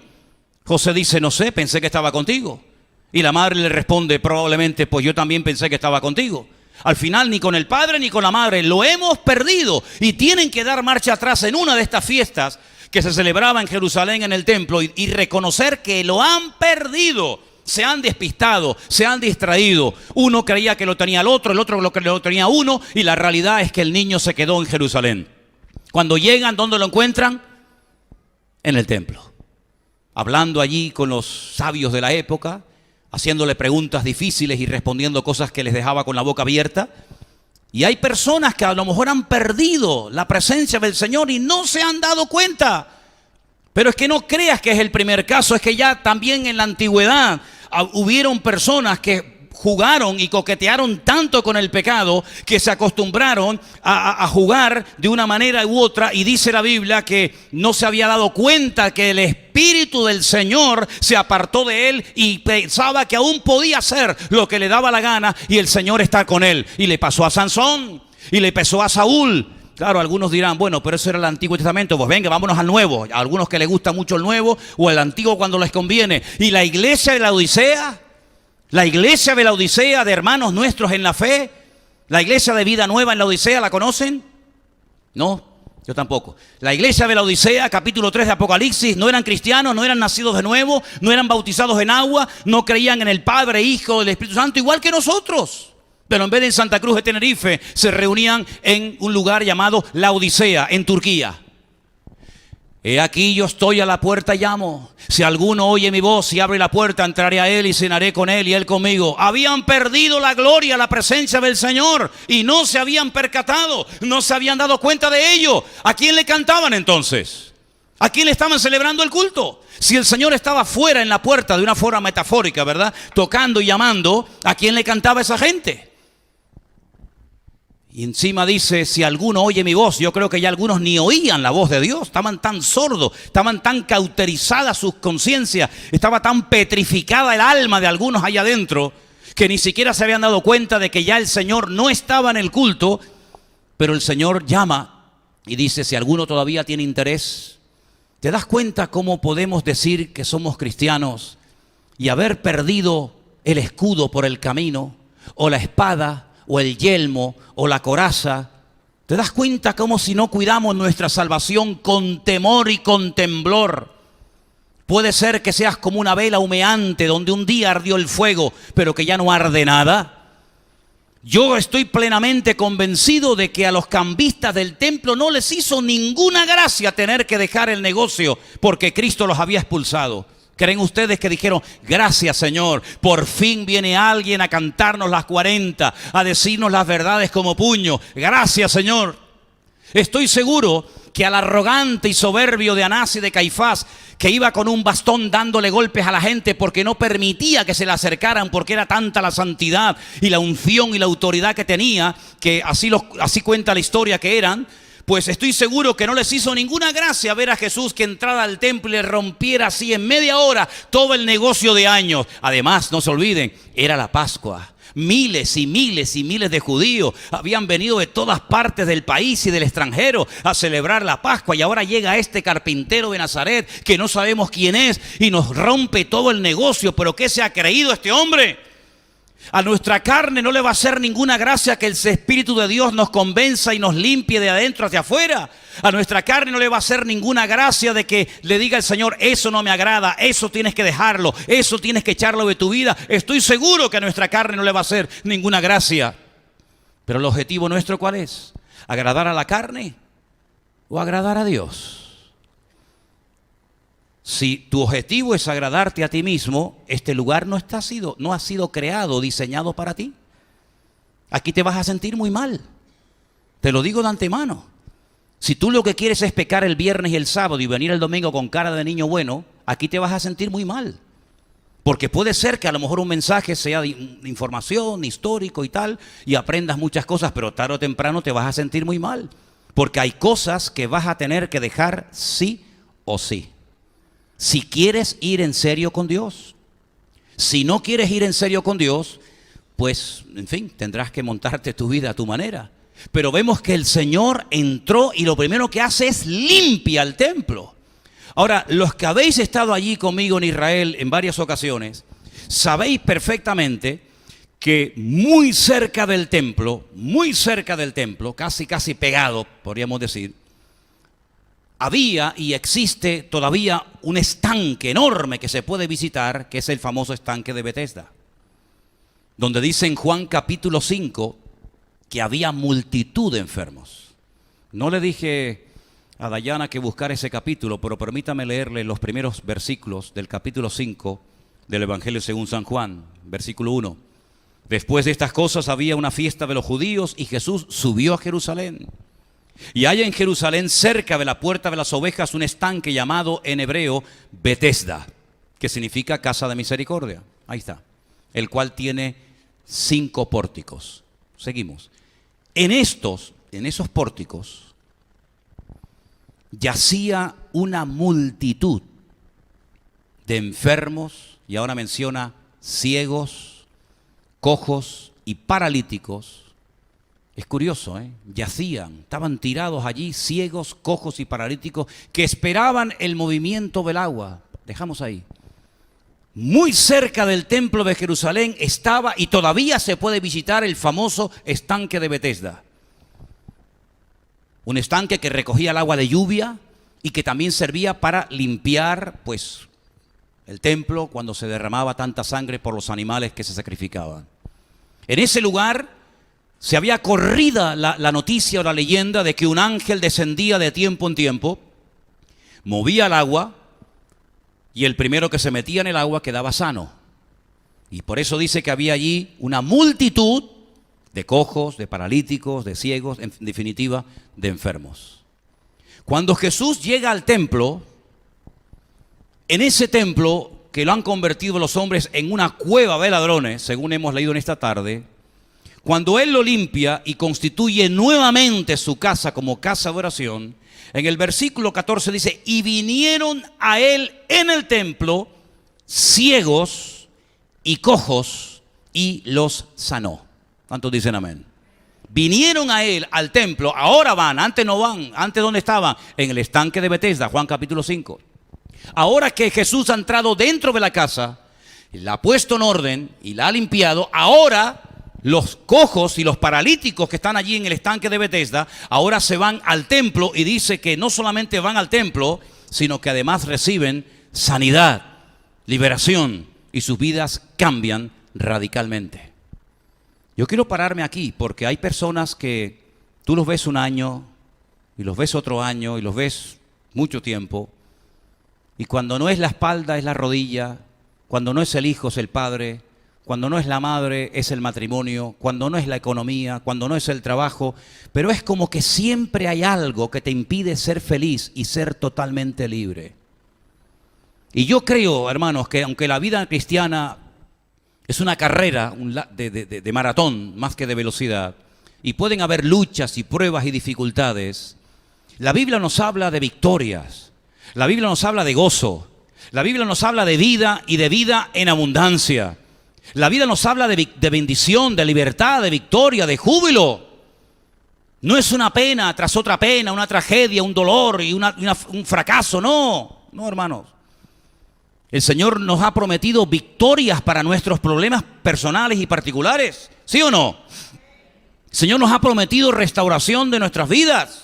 José dice: no sé, pensé que estaba contigo. Y la madre le responde probablemente: pues yo también pensé que estaba contigo. Al final ni con el padre ni con la madre lo hemos perdido, y tienen que dar marcha atrás en una de estas fiestas que se celebraba en Jerusalén en el templo y reconocer que lo han perdido. Se han despistado, se han distraído. Uno creía que lo tenía el otro lo tenía uno, y la realidad es que el niño se quedó en Jerusalén. Cuando llegan, ¿dónde lo encuentran? En el templo. Hablando allí con los sabios de la época, haciéndole preguntas difíciles y respondiendo cosas que les dejaba con la boca abierta. Y hay personas que a lo mejor han perdido la presencia del Señor y no se han dado cuenta. Pero es que no creas que es el primer caso, es que ya también en la antigüedad hubieron personas que jugaron y coquetearon tanto con el pecado que se acostumbraron a jugar de una manera u otra, y dice la Biblia que no se había dado cuenta que el Espíritu del Señor se apartó de él y pensaba que aún podía hacer lo que le daba la gana y el Señor está con él. Y le pasó a Sansón y le pasó a Saúl. Claro, algunos dirán, bueno, pero eso era el Antiguo Testamento. Pues venga, vámonos al Nuevo. A algunos que les gusta mucho el Nuevo o el Antiguo cuando les conviene. Y la iglesia de la Odisea, de hermanos nuestros en la fe, la iglesia de Vida Nueva en la Odisea, ¿la conocen? No, yo tampoco. La iglesia de la Odisea, capítulo 3 de Apocalipsis, no eran cristianos, no eran nacidos de nuevo, no eran bautizados en agua, no creían en el Padre, Hijo, el Espíritu Santo, igual que nosotros. Pero en vez de en Santa Cruz de Tenerife, se reunían en un lugar llamado La Odisea, en Turquía. He aquí yo estoy a la puerta y llamo. Si alguno oye mi voz y abre la puerta, entraré a él y cenaré con él y él conmigo. Habían perdido la gloria, la presencia del Señor, y no se habían percatado, no se habían dado cuenta de ello. ¿A quién le cantaban entonces? ¿A quién le estaban celebrando el culto? Si el Señor estaba fuera en la puerta de una forma metafórica, ¿verdad? Tocando y llamando, ¿a quién le cantaba esa gente? Y encima dice, si alguno oye mi voz, yo creo que ya algunos ni oían la voz de Dios, estaban tan sordos, estaban tan cauterizadas sus conciencias, estaba tan petrificada el alma de algunos allá adentro, que ni siquiera se habían dado cuenta de que ya el Señor no estaba en el culto. Pero el Señor llama y dice, si alguno todavía tiene interés, ¿te das cuenta cómo podemos decir que somos cristianos y haber perdido el escudo por el camino, o la espada, o el yelmo, o la coraza? ¿Te das cuenta cómo si no cuidamos nuestra salvación con temor y con temblor, puede ser que seas como una vela humeante donde un día ardió el fuego, pero que ya no arde nada? Yo estoy plenamente convencido de que a los cambistas del templo no les hizo ninguna gracia tener que dejar el negocio porque Cristo los había expulsado. ¿Creen ustedes que dijeron, gracias Señor, por fin viene alguien a cantarnos las 40, a decirnos las verdades como puño? Gracias Señor. Estoy seguro que al arrogante y soberbio de Anás y de Caifás, que iba con un bastón dándole golpes a la gente porque no permitía que se le acercaran, porque era tanta la santidad y la unción y la autoridad que tenía, que así cuenta la historia que eran, pues estoy seguro que no les hizo ninguna gracia ver a Jesús que entrara al templo y le rompiera así en media hora todo el negocio de años. Además, no se olviden, era la Pascua. Miles y miles y miles de judíos habían venido de todas partes del país y del extranjero a celebrar la Pascua, y ahora llega este carpintero de Nazaret que no sabemos quién es y nos rompe todo el negocio. ¿Pero qué se ha creído este hombre? A nuestra carne no le va a hacer ninguna gracia que el Espíritu de Dios nos convenza y nos limpie de adentro hacia afuera. A nuestra carne no le va a hacer ninguna gracia de que le diga el Señor, eso no me agrada, eso tienes que dejarlo, eso tienes que echarlo de tu vida. Estoy seguro que a nuestra carne no le va a hacer ninguna gracia. Pero el objetivo nuestro, ¿cuál es? ¿Agradar a la carne o agradar a Dios? Si tu objetivo es agradarte a ti mismo, este lugar no ha sido creado, diseñado para ti. Aquí te vas a sentir muy mal. Te lo digo de antemano. Si tú lo que quieres es pecar el viernes y el sábado y venir el domingo con cara de niño bueno, aquí te vas a sentir muy mal. Porque puede ser que a lo mejor un mensaje sea de información, histórico y tal, y aprendas muchas cosas, pero tarde o temprano te vas a sentir muy mal. Porque hay cosas que vas a tener que dejar sí o sí. Si quieres ir en serio con Dios. Si no quieres ir en serio con Dios, pues, en fin, tendrás que montarte tu vida a tu manera. Pero vemos que el Señor entró y lo primero que hace es limpia el templo. Ahora, los que habéis estado allí conmigo en Israel en varias ocasiones, sabéis perfectamente que muy cerca del templo, casi pegado, podríamos decir, había y existe todavía un estanque enorme que se puede visitar, que es el famoso estanque de Betesda, donde dice en Juan capítulo 5 que había multitud de enfermos. No le dije a Dayana que buscar ese capítulo, pero permítame leerle los primeros versículos del capítulo 5 del Evangelio según San Juan, versículo 1. Después de estas cosas había una fiesta de los judíos y Jesús subió a Jerusalén. Y hay en Jerusalén, cerca de la puerta de las ovejas, un estanque llamado en hebreo Betesda, que significa casa de misericordia. Ahí está. El cual tiene 5 pórticos. Seguimos. En esos pórticos yacía una multitud de enfermos, y ahora menciona ciegos, cojos y paralíticos. Es curioso, yacían, estaban tirados allí, ciegos, cojos y paralíticos, que esperaban el movimiento del agua. Dejamos ahí. Muy cerca del templo de Jerusalén estaba, y todavía se puede visitar, el famoso estanque de Betesda. Un estanque que recogía el agua de lluvia y que también servía para limpiar, pues, el templo cuando se derramaba tanta sangre por los animales que se sacrificaban. En ese lugar se había corrida la noticia o la leyenda de que un ángel descendía de tiempo en tiempo, movía el agua, y el primero que se metía en el agua quedaba sano. Y por eso dice que había allí una multitud de cojos, de paralíticos, de ciegos, en definitiva, de enfermos. Cuando Jesús llega al templo, en ese templo que lo han convertido los hombres en una cueva de ladrones, según hemos leído en esta tarde, cuando Él lo limpia y constituye nuevamente su casa como casa de oración, en el versículo 14 dice, y vinieron a Él en el templo ciegos y cojos y los sanó. ¿Cuántos dicen amén? Vinieron a Él al templo, ahora van, antes no van. Antes ¿dónde estaban? En el estanque de Betesda, Juan capítulo 5. Ahora que Jesús ha entrado dentro de la casa, la ha puesto en orden y la ha limpiado, ahora los cojos y los paralíticos que están allí en el estanque de Betesda, ahora se van al templo, y dice que no solamente van al templo, sino que además reciben sanidad, liberación, y sus vidas cambian radicalmente. Yo quiero pararme aquí porque hay personas que tú los ves un año, y los ves otro año, y los ves mucho tiempo, y cuando no es la espalda es la rodilla, cuando no es el hijo es el padre, cuando no es la madre es el matrimonio, cuando no es la economía, cuando no es el trabajo, pero es como que siempre hay algo que te impide ser feliz y ser totalmente libre. Y yo creo, hermanos, que aunque la vida cristiana es una carrera de maratón más que de velocidad, y pueden haber luchas y pruebas y dificultades, la Biblia nos habla de victorias, la Biblia nos habla de gozo, la Biblia nos habla de vida y de vida en abundancia. La vida nos habla de bendición, de libertad, de victoria, de júbilo. No es una pena tras otra pena, una tragedia, un dolor y un fracaso. No, hermanos. El Señor nos ha prometido victorias para nuestros problemas personales y particulares. ¿Sí o no? El Señor nos ha prometido restauración de nuestras vidas.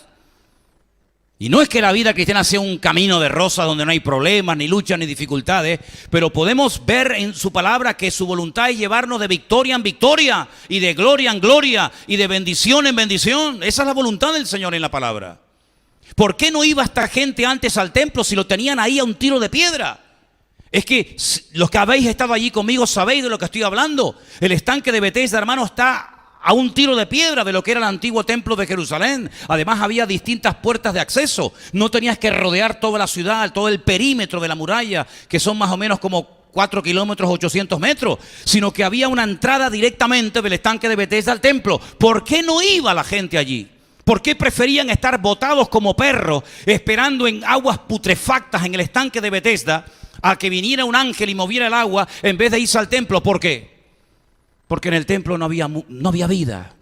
Y no es que la vida cristiana sea un camino de rosas donde no hay problemas, ni luchas, ni dificultades, pero podemos ver en su palabra que su voluntad es llevarnos de victoria en victoria, y de gloria en gloria, y de bendición en bendición. Esa es la voluntad del Señor en la palabra. ¿Por qué no iba esta gente antes al templo si lo tenían ahí a un tiro de piedra? Es que los que habéis estado allí conmigo sabéis de lo que estoy hablando. El estanque de Betesda, hermano, está a un tiro de piedra de lo que era el antiguo templo de Jerusalén. Además había distintas puertas de acceso. No tenías que rodear toda la ciudad, todo el perímetro de la muralla, que son más o menos como 4 kilómetros, 800 metros, sino que había una entrada directamente del estanque de Betesda al templo. ¿Por qué no iba la gente allí? ¿Por qué preferían estar botados como perros esperando en aguas putrefactas en el estanque de Betesda a que viniera un ángel y moviera el agua en vez de irse al templo? ¿Por qué? Porque en el templo no había vida.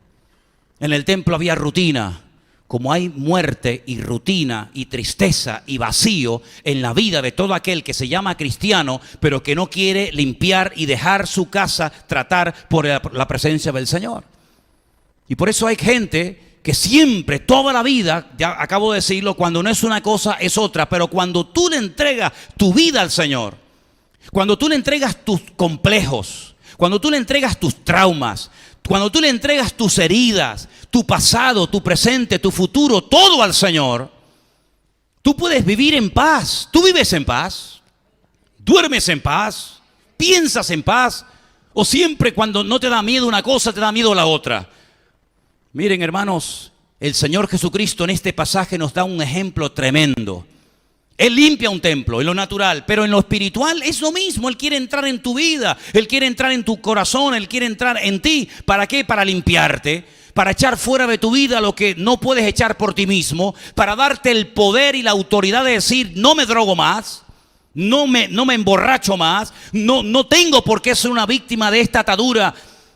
En el templo había rutina. Como hay muerte y rutina y tristeza y vacío en la vida de todo aquel que se llama cristiano, pero que no quiere limpiar y dejar su casa tratar por la presencia del Señor. Y por eso hay gente que siempre, toda la vida, ya acabo de decirlo, cuando no es una cosa es otra, pero cuando tú le entregas tu vida al Señor, cuando tú le entregas tus complejos, cuando tú le entregas tus traumas, cuando tú le entregas tus heridas, tu pasado, tu presente, tu futuro, todo al Señor, tú puedes vivir en paz. Tú vives en paz, duermes en paz, piensas en paz, o siempre cuando no te da miedo una cosa, te da miedo la otra. Miren, hermanos, el Señor Jesucristo en este pasaje nos da un ejemplo tremendo. Él limpia un templo en lo natural, pero en lo espiritual es lo mismo. Él quiere entrar en tu vida, Él quiere entrar en tu corazón, Él quiere entrar en ti. ¿Para qué? Para limpiarte, para echar fuera de tu vida lo que no puedes echar por ti mismo, para darte el poder y la autoridad de decir, no me drogo más, no me emborracho más, no tengo por qué ser una víctima de esta atadura,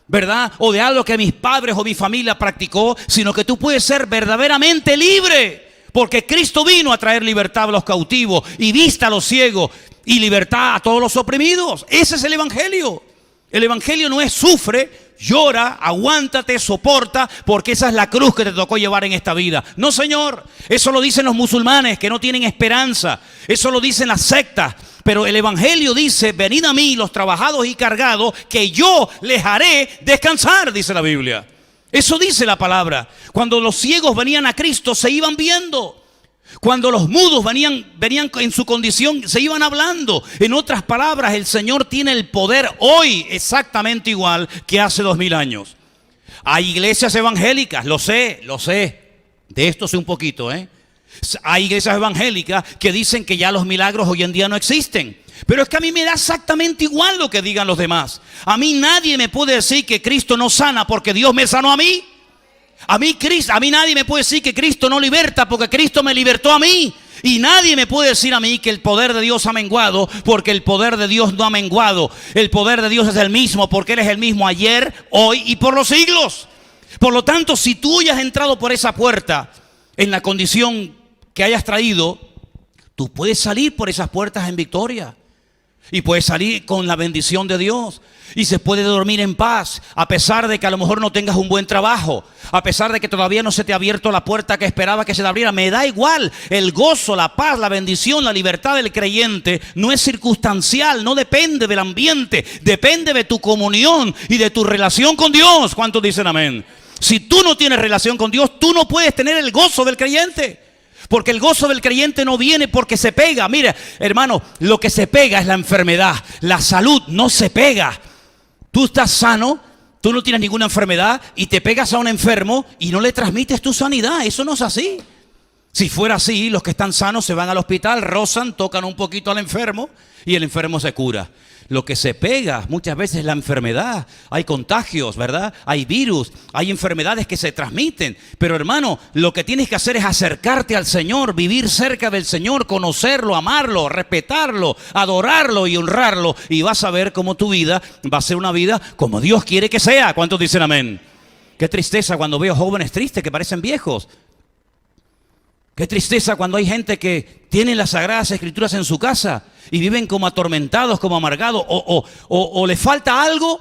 ¿verdad? O de algo que mis padres o mi familia practicó, sino que tú puedes ser verdaderamente libre. Porque Cristo vino a traer libertad a los cautivos y vista a los ciegos y libertad a todos los oprimidos. Ese es el Evangelio. El Evangelio no es sufre, llora, aguántate, soporta, porque esa es la cruz que te tocó llevar en esta vida. No, señor, eso lo dicen los musulmanes que no tienen esperanza. Eso lo dicen las sectas. Pero el Evangelio dice, venid a mí los trabajados y cargados, que yo les haré descansar, dice la Biblia. Eso dice la palabra. Cuando los ciegos venían a Cristo, se iban viendo. Cuando los mudos venían en su condición, se iban hablando. En otras palabras, el Señor tiene el poder hoy exactamente igual que hace 2000 años. Hay iglesias evangélicas, lo sé. De esto sé un poquito, Hay iglesias evangélicas que dicen que ya los milagros hoy en día no existen. Pero es que a mí me da exactamente igual lo que digan los demás. A mí nadie me puede decir que Cristo no sana porque Dios me sanó a mí. A mí nadie me puede decir que Cristo no liberta porque Cristo me libertó a mí. Y nadie me puede decir a mí que el poder de Dios ha menguado porque el poder de Dios no ha menguado. El poder de Dios es el mismo porque Él es el mismo ayer, hoy y por los siglos. Por lo tanto, si tú ya has entrado por esa puerta en la condición que hayas traído, tú puedes salir por esas puertas en victoria. Y puedes salir con la bendición de Dios. Y se puede dormir en paz, a pesar de que a lo mejor no tengas un buen trabajo, a pesar de que todavía no se te ha abierto la puerta que esperaba que se te abriera. Me da igual. El gozo, la paz, la bendición, la libertad del creyente no es circunstancial, no depende del ambiente, depende de tu comunión y de tu relación con Dios. ¿Cuántos dicen amén? Si tú no tienes relación con Dios, tú no puedes tener el gozo del creyente. Porque el gozo del creyente no viene porque se pega. Mira, hermano, lo que se pega es la enfermedad. La salud no se pega. Tú estás sano, tú no tienes ninguna enfermedad y te pegas a un enfermo y no le transmites tu sanidad. Eso no es así. Si fuera así, los que están sanos se van al hospital, rozan, tocan un poquito al enfermo y el enfermo se cura. Lo que se pega muchas veces es la enfermedad. Hay contagios, ¿verdad? Hay virus, hay enfermedades que se transmiten. Pero hermano, lo que tienes que hacer es acercarte al Señor, vivir cerca del Señor, conocerlo, amarlo, respetarlo, adorarlo y honrarlo. Y vas a ver cómo tu vida va a ser una vida como Dios quiere que sea. ¿Cuántos dicen amén? Qué tristeza cuando veo jóvenes tristes que parecen viejos. Qué tristeza cuando hay gente que tiene las Sagradas Escrituras en su casa y viven como atormentados, como amargados, o les falta algo,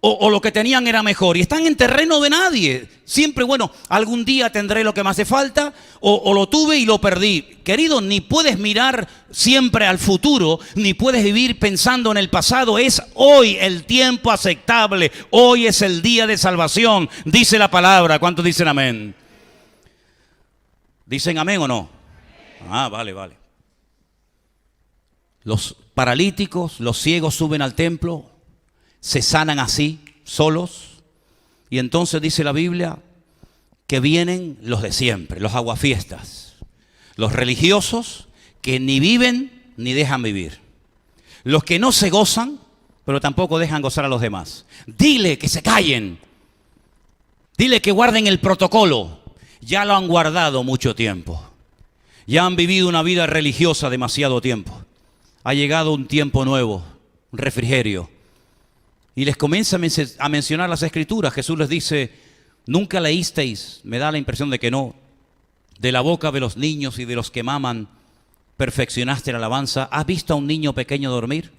o lo que tenían era mejor. Y están en terreno de nadie. Siempre, bueno, algún día tendré lo que me hace falta, o lo tuve y lo perdí. Querido, ni puedes mirar siempre al futuro, ni puedes vivir pensando en el pasado. Es hoy el tiempo aceptable. Hoy es el día de salvación, dice la palabra. ¿Cuántos dicen amén? ¿Dicen amén o no? Ah, vale. Los paralíticos, los ciegos suben al templo, se sanan así, solos. Y entonces dice la Biblia que vienen los de siempre, los aguafiestas. Los religiosos que ni viven ni dejan vivir. Los que no se gozan, pero tampoco dejan gozar a los demás. Dile que se callen. Dile que guarden el protocolo. Ya lo han guardado mucho tiempo. Ya han vivido una vida religiosa demasiado tiempo. Ha llegado un tiempo nuevo, un refrigerio. Y les comienza a mencionar las Escrituras. Jesús les dice, nunca leísteis, me da la impresión de que no, de la boca de los niños y de los que maman, perfeccionaste la alabanza. ¿Has visto a un niño pequeño dormir?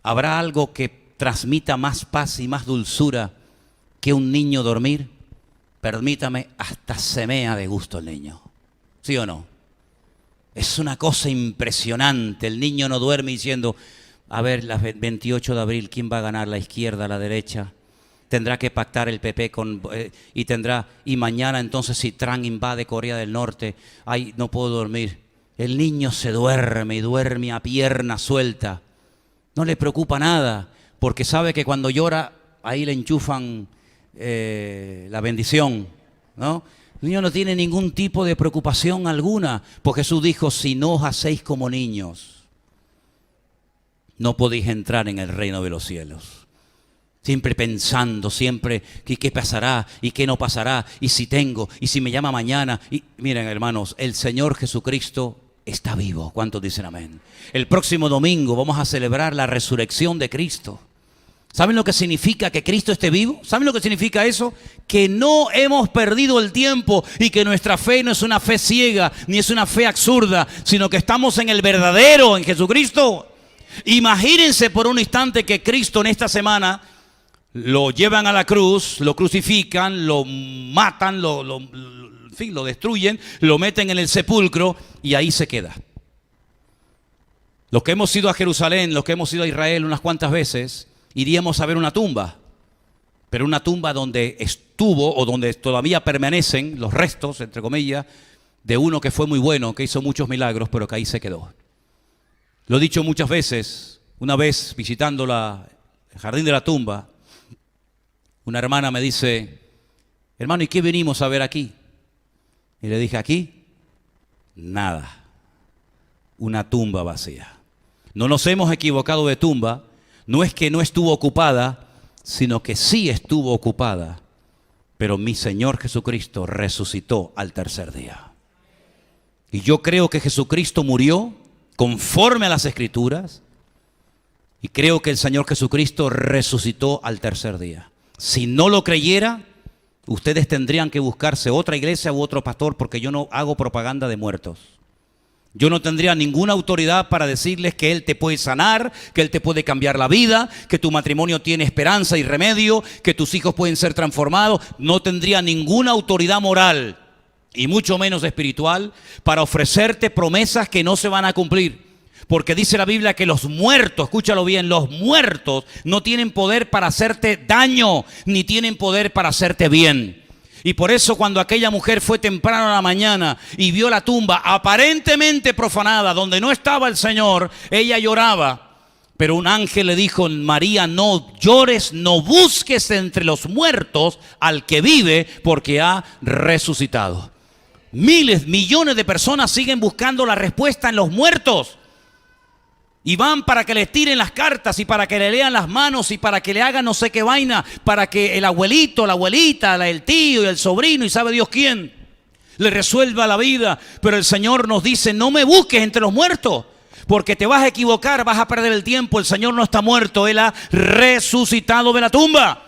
¿Habrá algo que transmita más paz y más dulzura que un niño dormir? permítame, hasta se mea de gusto el niño. ¿Sí o no? Es una cosa impresionante. El niño no duerme diciendo, a ver, las 28 de abril, ¿quién va a ganar, la izquierda, la derecha? Tendrá que pactar el PP y mañana entonces si Trump invade Corea del Norte, ay, no puedo dormir. El niño se duerme y duerme a pierna suelta. No le preocupa nada, porque sabe que cuando llora, ahí le enchufan la bendición, ¿no? El niño no tiene ningún tipo de preocupación alguna, porque Jesús dijo, si no os hacéis como niños, no podéis entrar en el reino de los cielos. Siempre pensando, siempre, ¿qué pasará? ¿Y qué no pasará? ¿Y si tengo? ¿Y si me llama mañana? Y miren, hermanos, el Señor Jesucristo está vivo. ¿Cuántos dicen amén? El próximo domingo vamos a celebrar la resurrección de Cristo. ¿Saben lo que significa que Cristo esté vivo? ¿Saben lo que significa eso? Que no hemos perdido el tiempo y que nuestra fe no es una fe ciega, ni es una fe absurda, sino que estamos en el verdadero, en Jesucristo. Imagínense por un instante que Cristo en esta semana lo llevan a la cruz, lo crucifican, lo matan, en fin, lo destruyen, lo meten en el sepulcro y ahí se queda. Los que hemos ido a Jerusalén, los que hemos ido a Israel unas cuantas veces, iríamos a ver una tumba, pero una tumba donde estuvo o donde todavía permanecen los restos, entre comillas, de uno que fue muy bueno, que hizo muchos milagros, pero que ahí se quedó. Lo he dicho muchas veces. Una vez visitando el jardín de la tumba, una hermana me dice, hermano, ¿y qué venimos a ver aquí? Y le dije, aquí, nada, una tumba vacía. No nos hemos equivocado de tumba, no es que no estuvo ocupada, sino que sí estuvo ocupada, pero mi Señor Jesucristo resucitó al tercer día. Y yo creo que Jesucristo murió conforme a las Escrituras, y creo que el Señor Jesucristo resucitó al tercer día. Si no lo creyera, ustedes tendrían que buscarse otra iglesia u otro pastor, porque yo no hago propaganda de muertos. Yo no tendría ninguna autoridad para decirles que Él te puede sanar, que Él te puede cambiar la vida, que tu matrimonio tiene esperanza y remedio, que tus hijos pueden ser transformados. No tendría ninguna autoridad moral, y mucho menos espiritual, para ofrecerte promesas que no se van a cumplir. Porque dice la Biblia que los muertos, escúchalo bien, los muertos no tienen poder para hacerte daño, ni tienen poder para hacerte bien. Y por eso cuando aquella mujer fue temprano a la mañana y vio la tumba aparentemente profanada, donde no estaba el Señor, ella lloraba. Pero un ángel le dijo, María, no llores, no busques entre los muertos al que vive, porque ha resucitado. Miles, millones de personas siguen buscando la respuesta en los muertos. Y van para que les tiren las cartas y para que le lean las manos y para que le hagan no sé qué vaina, para que el abuelito, la abuelita, el tío y el sobrino y sabe Dios quién le resuelva la vida. Pero el Señor nos dice, no me busques entre los muertos, porque te vas a equivocar, vas a perder el tiempo. El Señor no está muerto, Él ha resucitado de la tumba.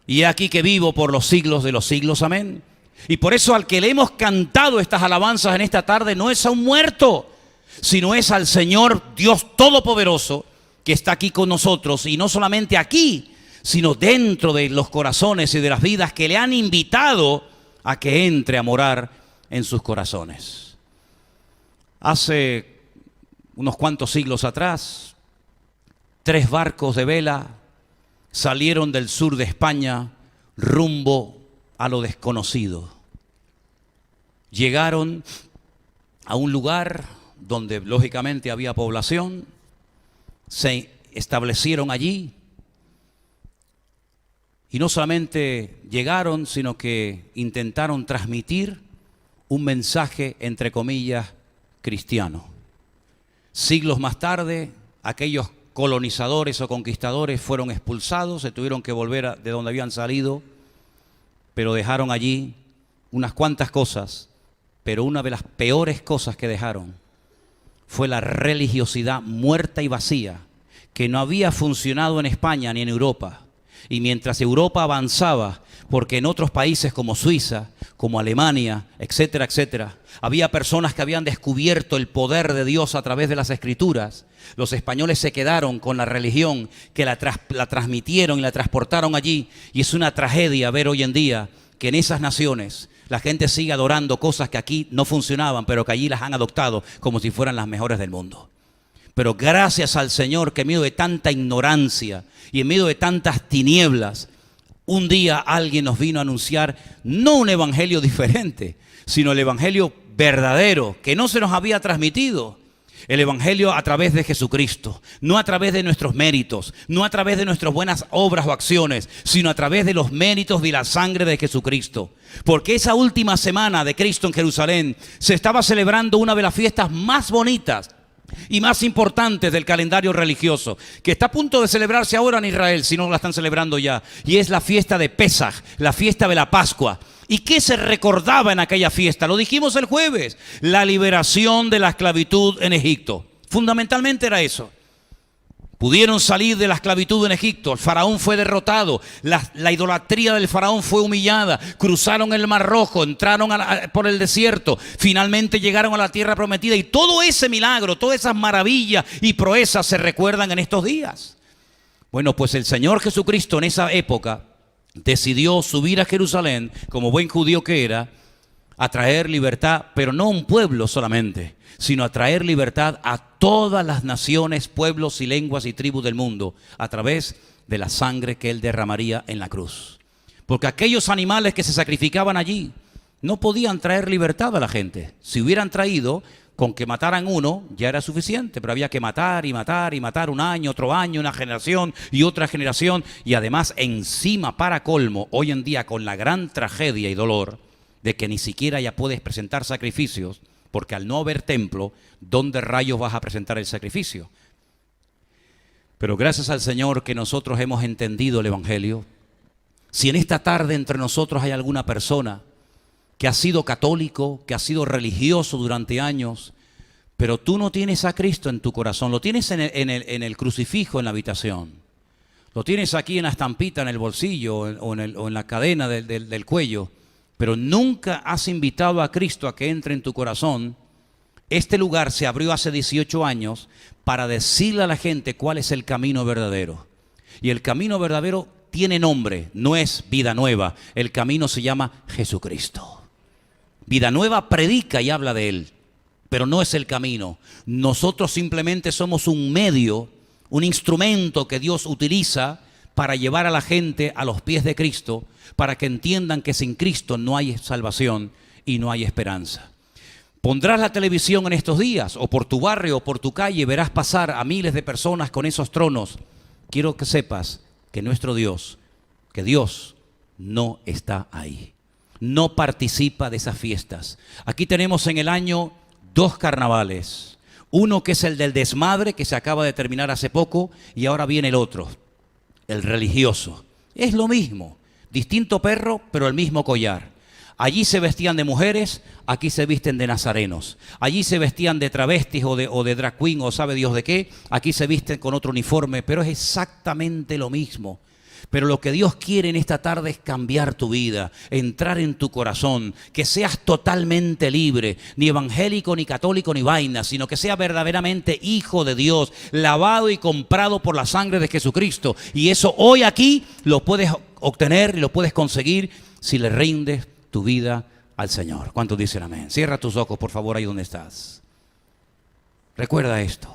Y aquí que vivo por los siglos de los siglos, amén. Y por eso al que le hemos cantado estas alabanzas en esta tarde no es a un muerto, sino es al Señor Dios Todopoderoso que está aquí con nosotros, y no solamente aquí, sino dentro de los corazones y de las vidas que le han invitado a que entre a morar en sus corazones. Hace unos cuantos siglos atrás, 3 barcos de vela salieron del sur de España rumbo a lo desconocido. Llegaron a un lugar donde lógicamente había población, se establecieron allí y no solamente llegaron, sino que intentaron transmitir un mensaje, entre comillas, cristiano. Siglos más tarde, aquellos colonizadores o conquistadores fueron expulsados, se tuvieron que volver de donde habían salido, pero dejaron allí unas cuantas cosas, pero una de las peores cosas que dejaron fue la religiosidad muerta y vacía, que no había funcionado en España ni en Europa. Y mientras Europa avanzaba, porque en otros países como Suiza, como Alemania, etcétera, etcétera, había personas que habían descubierto el poder de Dios a través de las Escrituras, los españoles se quedaron con la religión que la transmitieron y la transportaron allí. Y es una tragedia ver hoy en día que en esas naciones la gente sigue adorando cosas que aquí no funcionaban, pero que allí las han adoptado como si fueran las mejores del mundo. Pero gracias al Señor que en medio de tanta ignorancia y en medio de tantas tinieblas, un día alguien nos vino a anunciar no un evangelio diferente, sino el evangelio verdadero que no se nos había transmitido. El evangelio a través de Jesucristo, no a través de nuestros méritos, no a través de nuestras buenas obras o acciones, sino a través de los méritos de la sangre de Jesucristo. Porque esa última semana de Cristo en Jerusalén se estaba celebrando una de las fiestas más bonitas y más importantes del calendario religioso, que está a punto de celebrarse ahora en Israel, si no la están celebrando ya, y es la fiesta de Pesaj, la fiesta de la Pascua. ¿Y qué se recordaba en aquella fiesta? Lo dijimos el jueves, la liberación de la esclavitud en Egipto. Fundamentalmente era eso. Pudieron salir de la esclavitud en Egipto, el faraón fue derrotado, la idolatría del faraón fue humillada, cruzaron el Mar Rojo, entraron por el desierto, finalmente llegaron a la tierra prometida y todo ese milagro, todas esas maravillas y proezas se recuerdan en estos días. Bueno, pues el Señor Jesucristo en esa época decidió subir a Jerusalén, como buen judío que era, a traer libertad, pero no a un pueblo solamente, sino a traer libertad a todas las naciones, pueblos y lenguas y tribus del mundo a través de la sangre que Él derramaría en la cruz. Porque aquellos animales que se sacrificaban allí no podían traer libertad a la gente. Si hubieran traído, con que mataran uno ya era suficiente, pero había que matar y matar y matar un año, otro año, una generación y otra generación. Y además encima, para colmo, hoy en día con la gran tragedia y dolor de que ni siquiera ya puedes presentar sacrificios, porque al no haber templo, ¿dónde rayos vas a presentar el sacrificio? Pero gracias al Señor que nosotros hemos entendido el Evangelio. Si en esta tarde entre nosotros hay alguna persona que ha sido católico, que ha sido religioso durante años, pero tú no tienes a Cristo en tu corazón, lo tienes en el crucifijo en la habitación, lo tienes aquí en la estampita en el bolsillo o en la cadena del cuello, pero nunca has invitado a Cristo a que entre en tu corazón. Este lugar se abrió hace 18 años para decirle a la gente cuál es el camino verdadero. Y el camino verdadero tiene nombre, no es Vida Nueva. El camino se llama Jesucristo. Vida Nueva predica y habla de Él, pero no es el camino. Nosotros simplemente somos un medio, un instrumento que Dios utiliza para llevar a la gente a los pies de Cristo, para que entiendan que sin Cristo no hay salvación y no hay esperanza. Pondrás la televisión en estos días, o por tu barrio o por tu calle, verás pasar a miles de personas con esos tronos. Quiero que sepas que nuestro Dios, que Dios no está ahí. No participa de esas fiestas. Aquí tenemos en el año 2 carnavales. Uno que es el del desmadre, que se acaba de terminar hace poco, y ahora viene el otro, el religioso. Es lo mismo, distinto perro, pero el mismo collar. Allí se vestían de mujeres, aquí se visten de nazarenos. Allí se vestían de travestis o de drag queen o sabe Dios de qué. Aquí se visten con otro uniforme, pero es exactamente lo mismo. Pero lo que Dios quiere en esta tarde es cambiar tu vida, entrar en tu corazón, que seas totalmente libre, ni evangélico, ni católico, ni vaina, sino que seas verdaderamente hijo de Dios, lavado y comprado por la sangre de Jesucristo. Y eso hoy aquí lo puedes obtener y lo puedes conseguir si le rindes tu vida al Señor. ¿Cuántos dicen amén? Cierra tus ojos, por favor, ahí donde estás. Recuerda esto,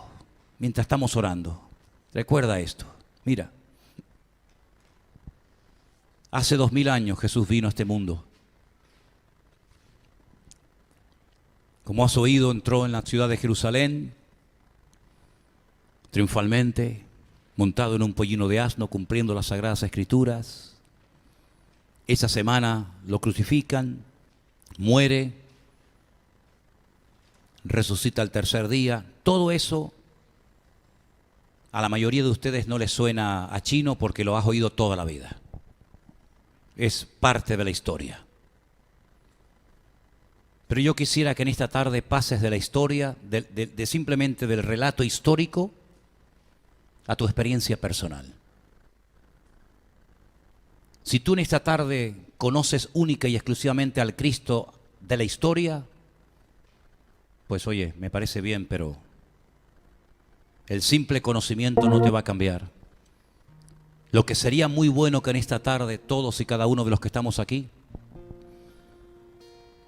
mientras estamos orando. Recuerda esto. Mira. Hace 2000 años Jesús vino a este mundo. Como has oído, entró en la ciudad de Jerusalén, triunfalmente, montado en un pollino de asno, cumpliendo las sagradas escrituras. Esa semana lo crucifican, muere, resucita al tercer día. Todo eso a la mayoría de ustedes no les suena a chino porque lo has oído toda la vida. Es parte de la historia. Pero yo quisiera que en esta tarde pases de la historia, de simplemente del relato histórico, a tu experiencia personal. Si tú en esta tarde conoces única y exclusivamente al Cristo de la historia, pues oye, me parece bien, pero el simple conocimiento no te va a cambiar. Lo que sería muy bueno que en esta tarde todos y cada uno de los que estamos aquí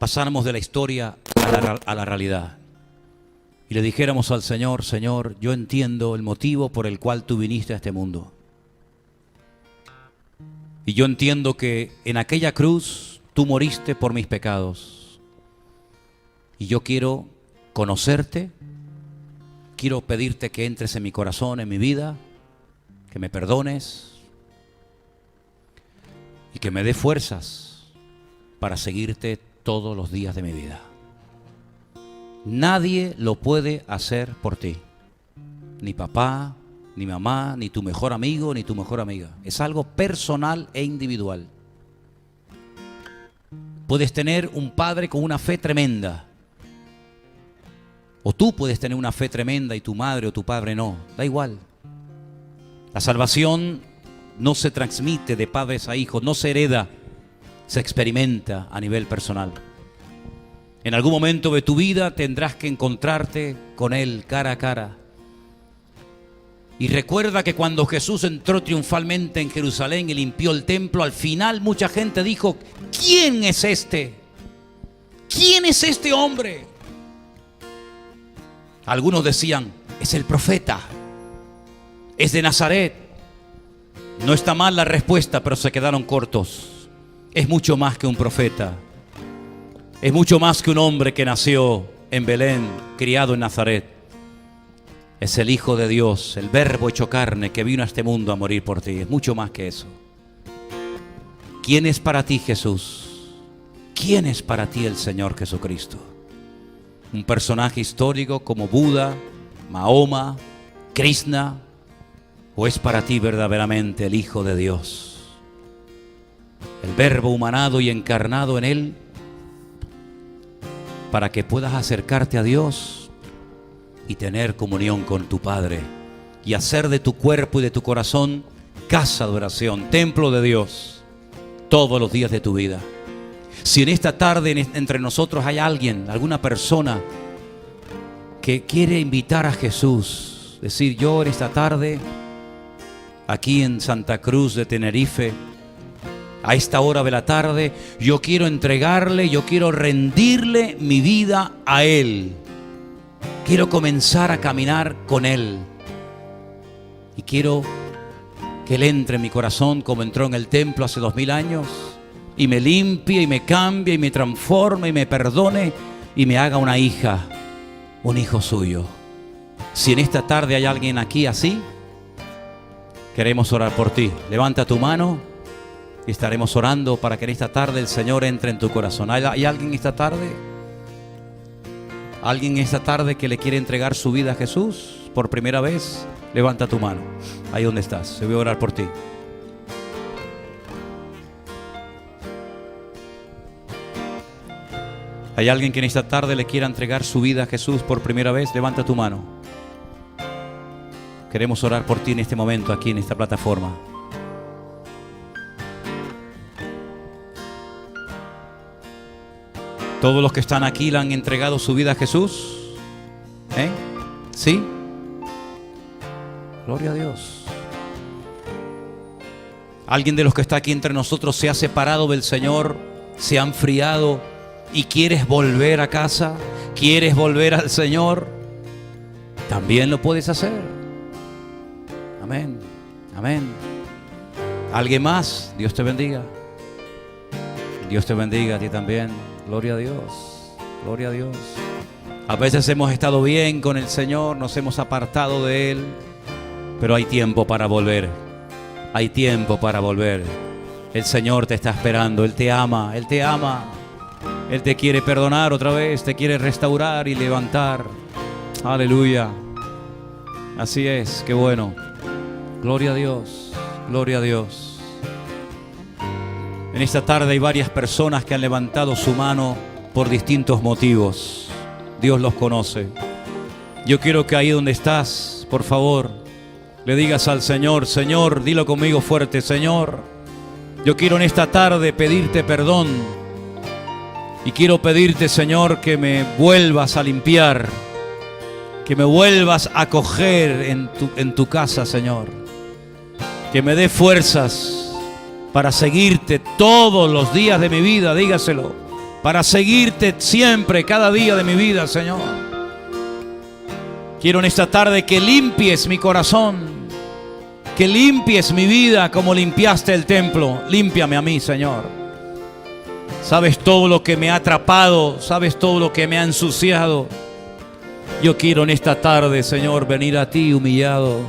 pasáramos de la historia a la realidad y le dijéramos al Señor: Señor, yo entiendo el motivo por el cual tú viniste a este mundo. Y yo entiendo que en aquella cruz tú moriste por mis pecados. Y yo quiero conocerte, quiero pedirte que entres en mi corazón, en mi vida, que me perdones y que me dé fuerzas para seguirte todos los días de mi vida. Nadie lo puede hacer por ti. Ni papá, ni mamá, ni tu mejor amigo, ni tu mejor amiga. Es algo personal e individual. Puedes tener un padre con una fe tremenda. O tú puedes tener una fe tremenda y tu madre o tu padre no. Da igual. La salvación no se transmite de padres a hijos, no se hereda, se experimenta a nivel personal. En algún momento de tu vida tendrás que encontrarte con Él cara a cara. Y recuerda que cuando Jesús entró triunfalmente en Jerusalén y limpió el templo, al final mucha gente dijo: ¿quién es este? ¿Quién es este hombre? Algunos decían: es el profeta, es de Nazaret. No está mal la respuesta, pero se quedaron cortos. Es mucho más que un profeta. Es mucho más que un hombre que nació en Belén, criado en Nazaret. Es el Hijo de Dios, el Verbo hecho carne, que vino a este mundo a morir por ti. Es mucho más que eso. ¿Quién es para ti Jesús? ¿Quién es para ti el Señor Jesucristo? ¿Un personaje histórico como Buda, Mahoma, Krishna? ¿O es para ti verdaderamente el Hijo de Dios? El Verbo humanado y encarnado en Él, para que puedas acercarte a Dios y tener comunión con tu Padre y hacer de tu cuerpo y de tu corazón casa de oración, templo de Dios todos los días de tu vida. Si en esta tarde entre nosotros hay alguien, alguna persona que quiere invitar a Jesús, decir: yo en esta tarde aquí en Santa Cruz de Tenerife, a esta hora de la tarde, yo quiero entregarle, yo quiero rendirle mi vida a Él. Quiero comenzar a caminar con Él. Y quiero que Él entre en mi corazón como entró en el templo hace 2000 años. Y me limpie, y me cambie, y me transforme, y me perdone, y me haga una hija, un hijo suyo. Si en esta tarde hay alguien aquí así, queremos orar por ti. Levanta tu mano y estaremos orando para que en esta tarde el Señor entre en tu corazón. ¿Hay alguien esta tarde? ¿Alguien esta tarde que le quiere entregar su vida a Jesús por primera vez? Levanta tu mano, ahí donde estás. Yo voy a orar por ti. ¿Hay alguien que en esta tarde le quiera entregar su vida a Jesús por primera vez? Levanta tu mano. Queremos orar por ti en este momento, aquí en esta plataforma. ¿Todos los que están aquí le han entregado su vida a Jesús? ¿Sí? Gloria a Dios. ¿Alguien de los que está aquí entre nosotros se ha separado del Señor, se ha enfriado y quieres volver a casa? ¿Quieres volver al Señor? También lo puedes hacer. Amén. Amén. ¿Alguien más? Dios te bendiga. Dios te bendiga a ti también. Gloria a Dios. Gloria a Dios. A veces hemos estado bien con el Señor, nos hemos apartado de Él, pero hay tiempo para volver. Hay tiempo para volver. El Señor te está esperando. Él te ama. Él te ama. Él te quiere perdonar otra vez, te quiere restaurar y levantar. Aleluya. Así es, qué bueno. Gloria a Dios, gloria a Dios. En esta tarde hay varias personas que han levantado su mano por distintos motivos. Dios los conoce. Yo quiero que ahí donde estás, por favor, le digas al Señor: Señor, dilo conmigo fuerte: Señor, yo quiero en esta tarde pedirte perdón. Y quiero pedirte, Señor, que me vuelvas a limpiar, que me vuelvas a acoger en tu casa, Señor. Que me dé fuerzas para seguirte todos los días de mi vida. Dígaselo, para seguirte siempre, cada día de mi vida, Señor. Quiero en esta tarde que limpies mi corazón, que limpies mi vida como limpiaste el templo. Límpiame a mí, Señor. Sabes todo lo que me ha atrapado, sabes todo lo que me ha ensuciado. Yo quiero en esta tarde, Señor, venir a ti humillado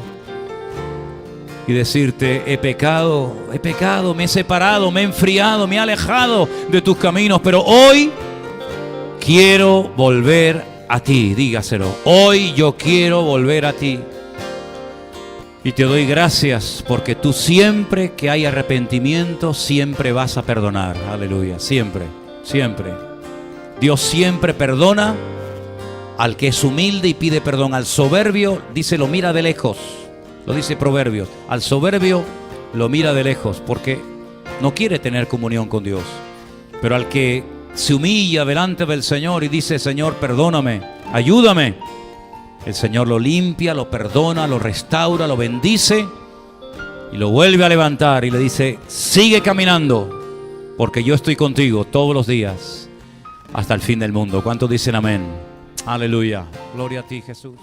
y decirte: he pecado, me he separado, me he enfriado, me he alejado de tus caminos, pero hoy quiero volver a ti. Dígaselo: hoy yo quiero volver a ti. Y te doy gracias porque tú siempre que hay arrepentimiento, siempre vas a perdonar. Aleluya, siempre, siempre. Dios siempre perdona al que es humilde y pide perdón. Al soberbio, dice, lo mira de lejos. Lo dice Proverbios. Al soberbio lo mira de lejos porque no quiere tener comunión con Dios. Pero al que se humilla delante del Señor y dice: Señor, perdóname, ayúdame, el Señor lo limpia, lo perdona, lo restaura, lo bendice y lo vuelve a levantar y le dice: sigue caminando, porque yo estoy contigo todos los días hasta el fin del mundo. ¿Cuántos dicen amén? Aleluya. Gloria a ti, Jesús.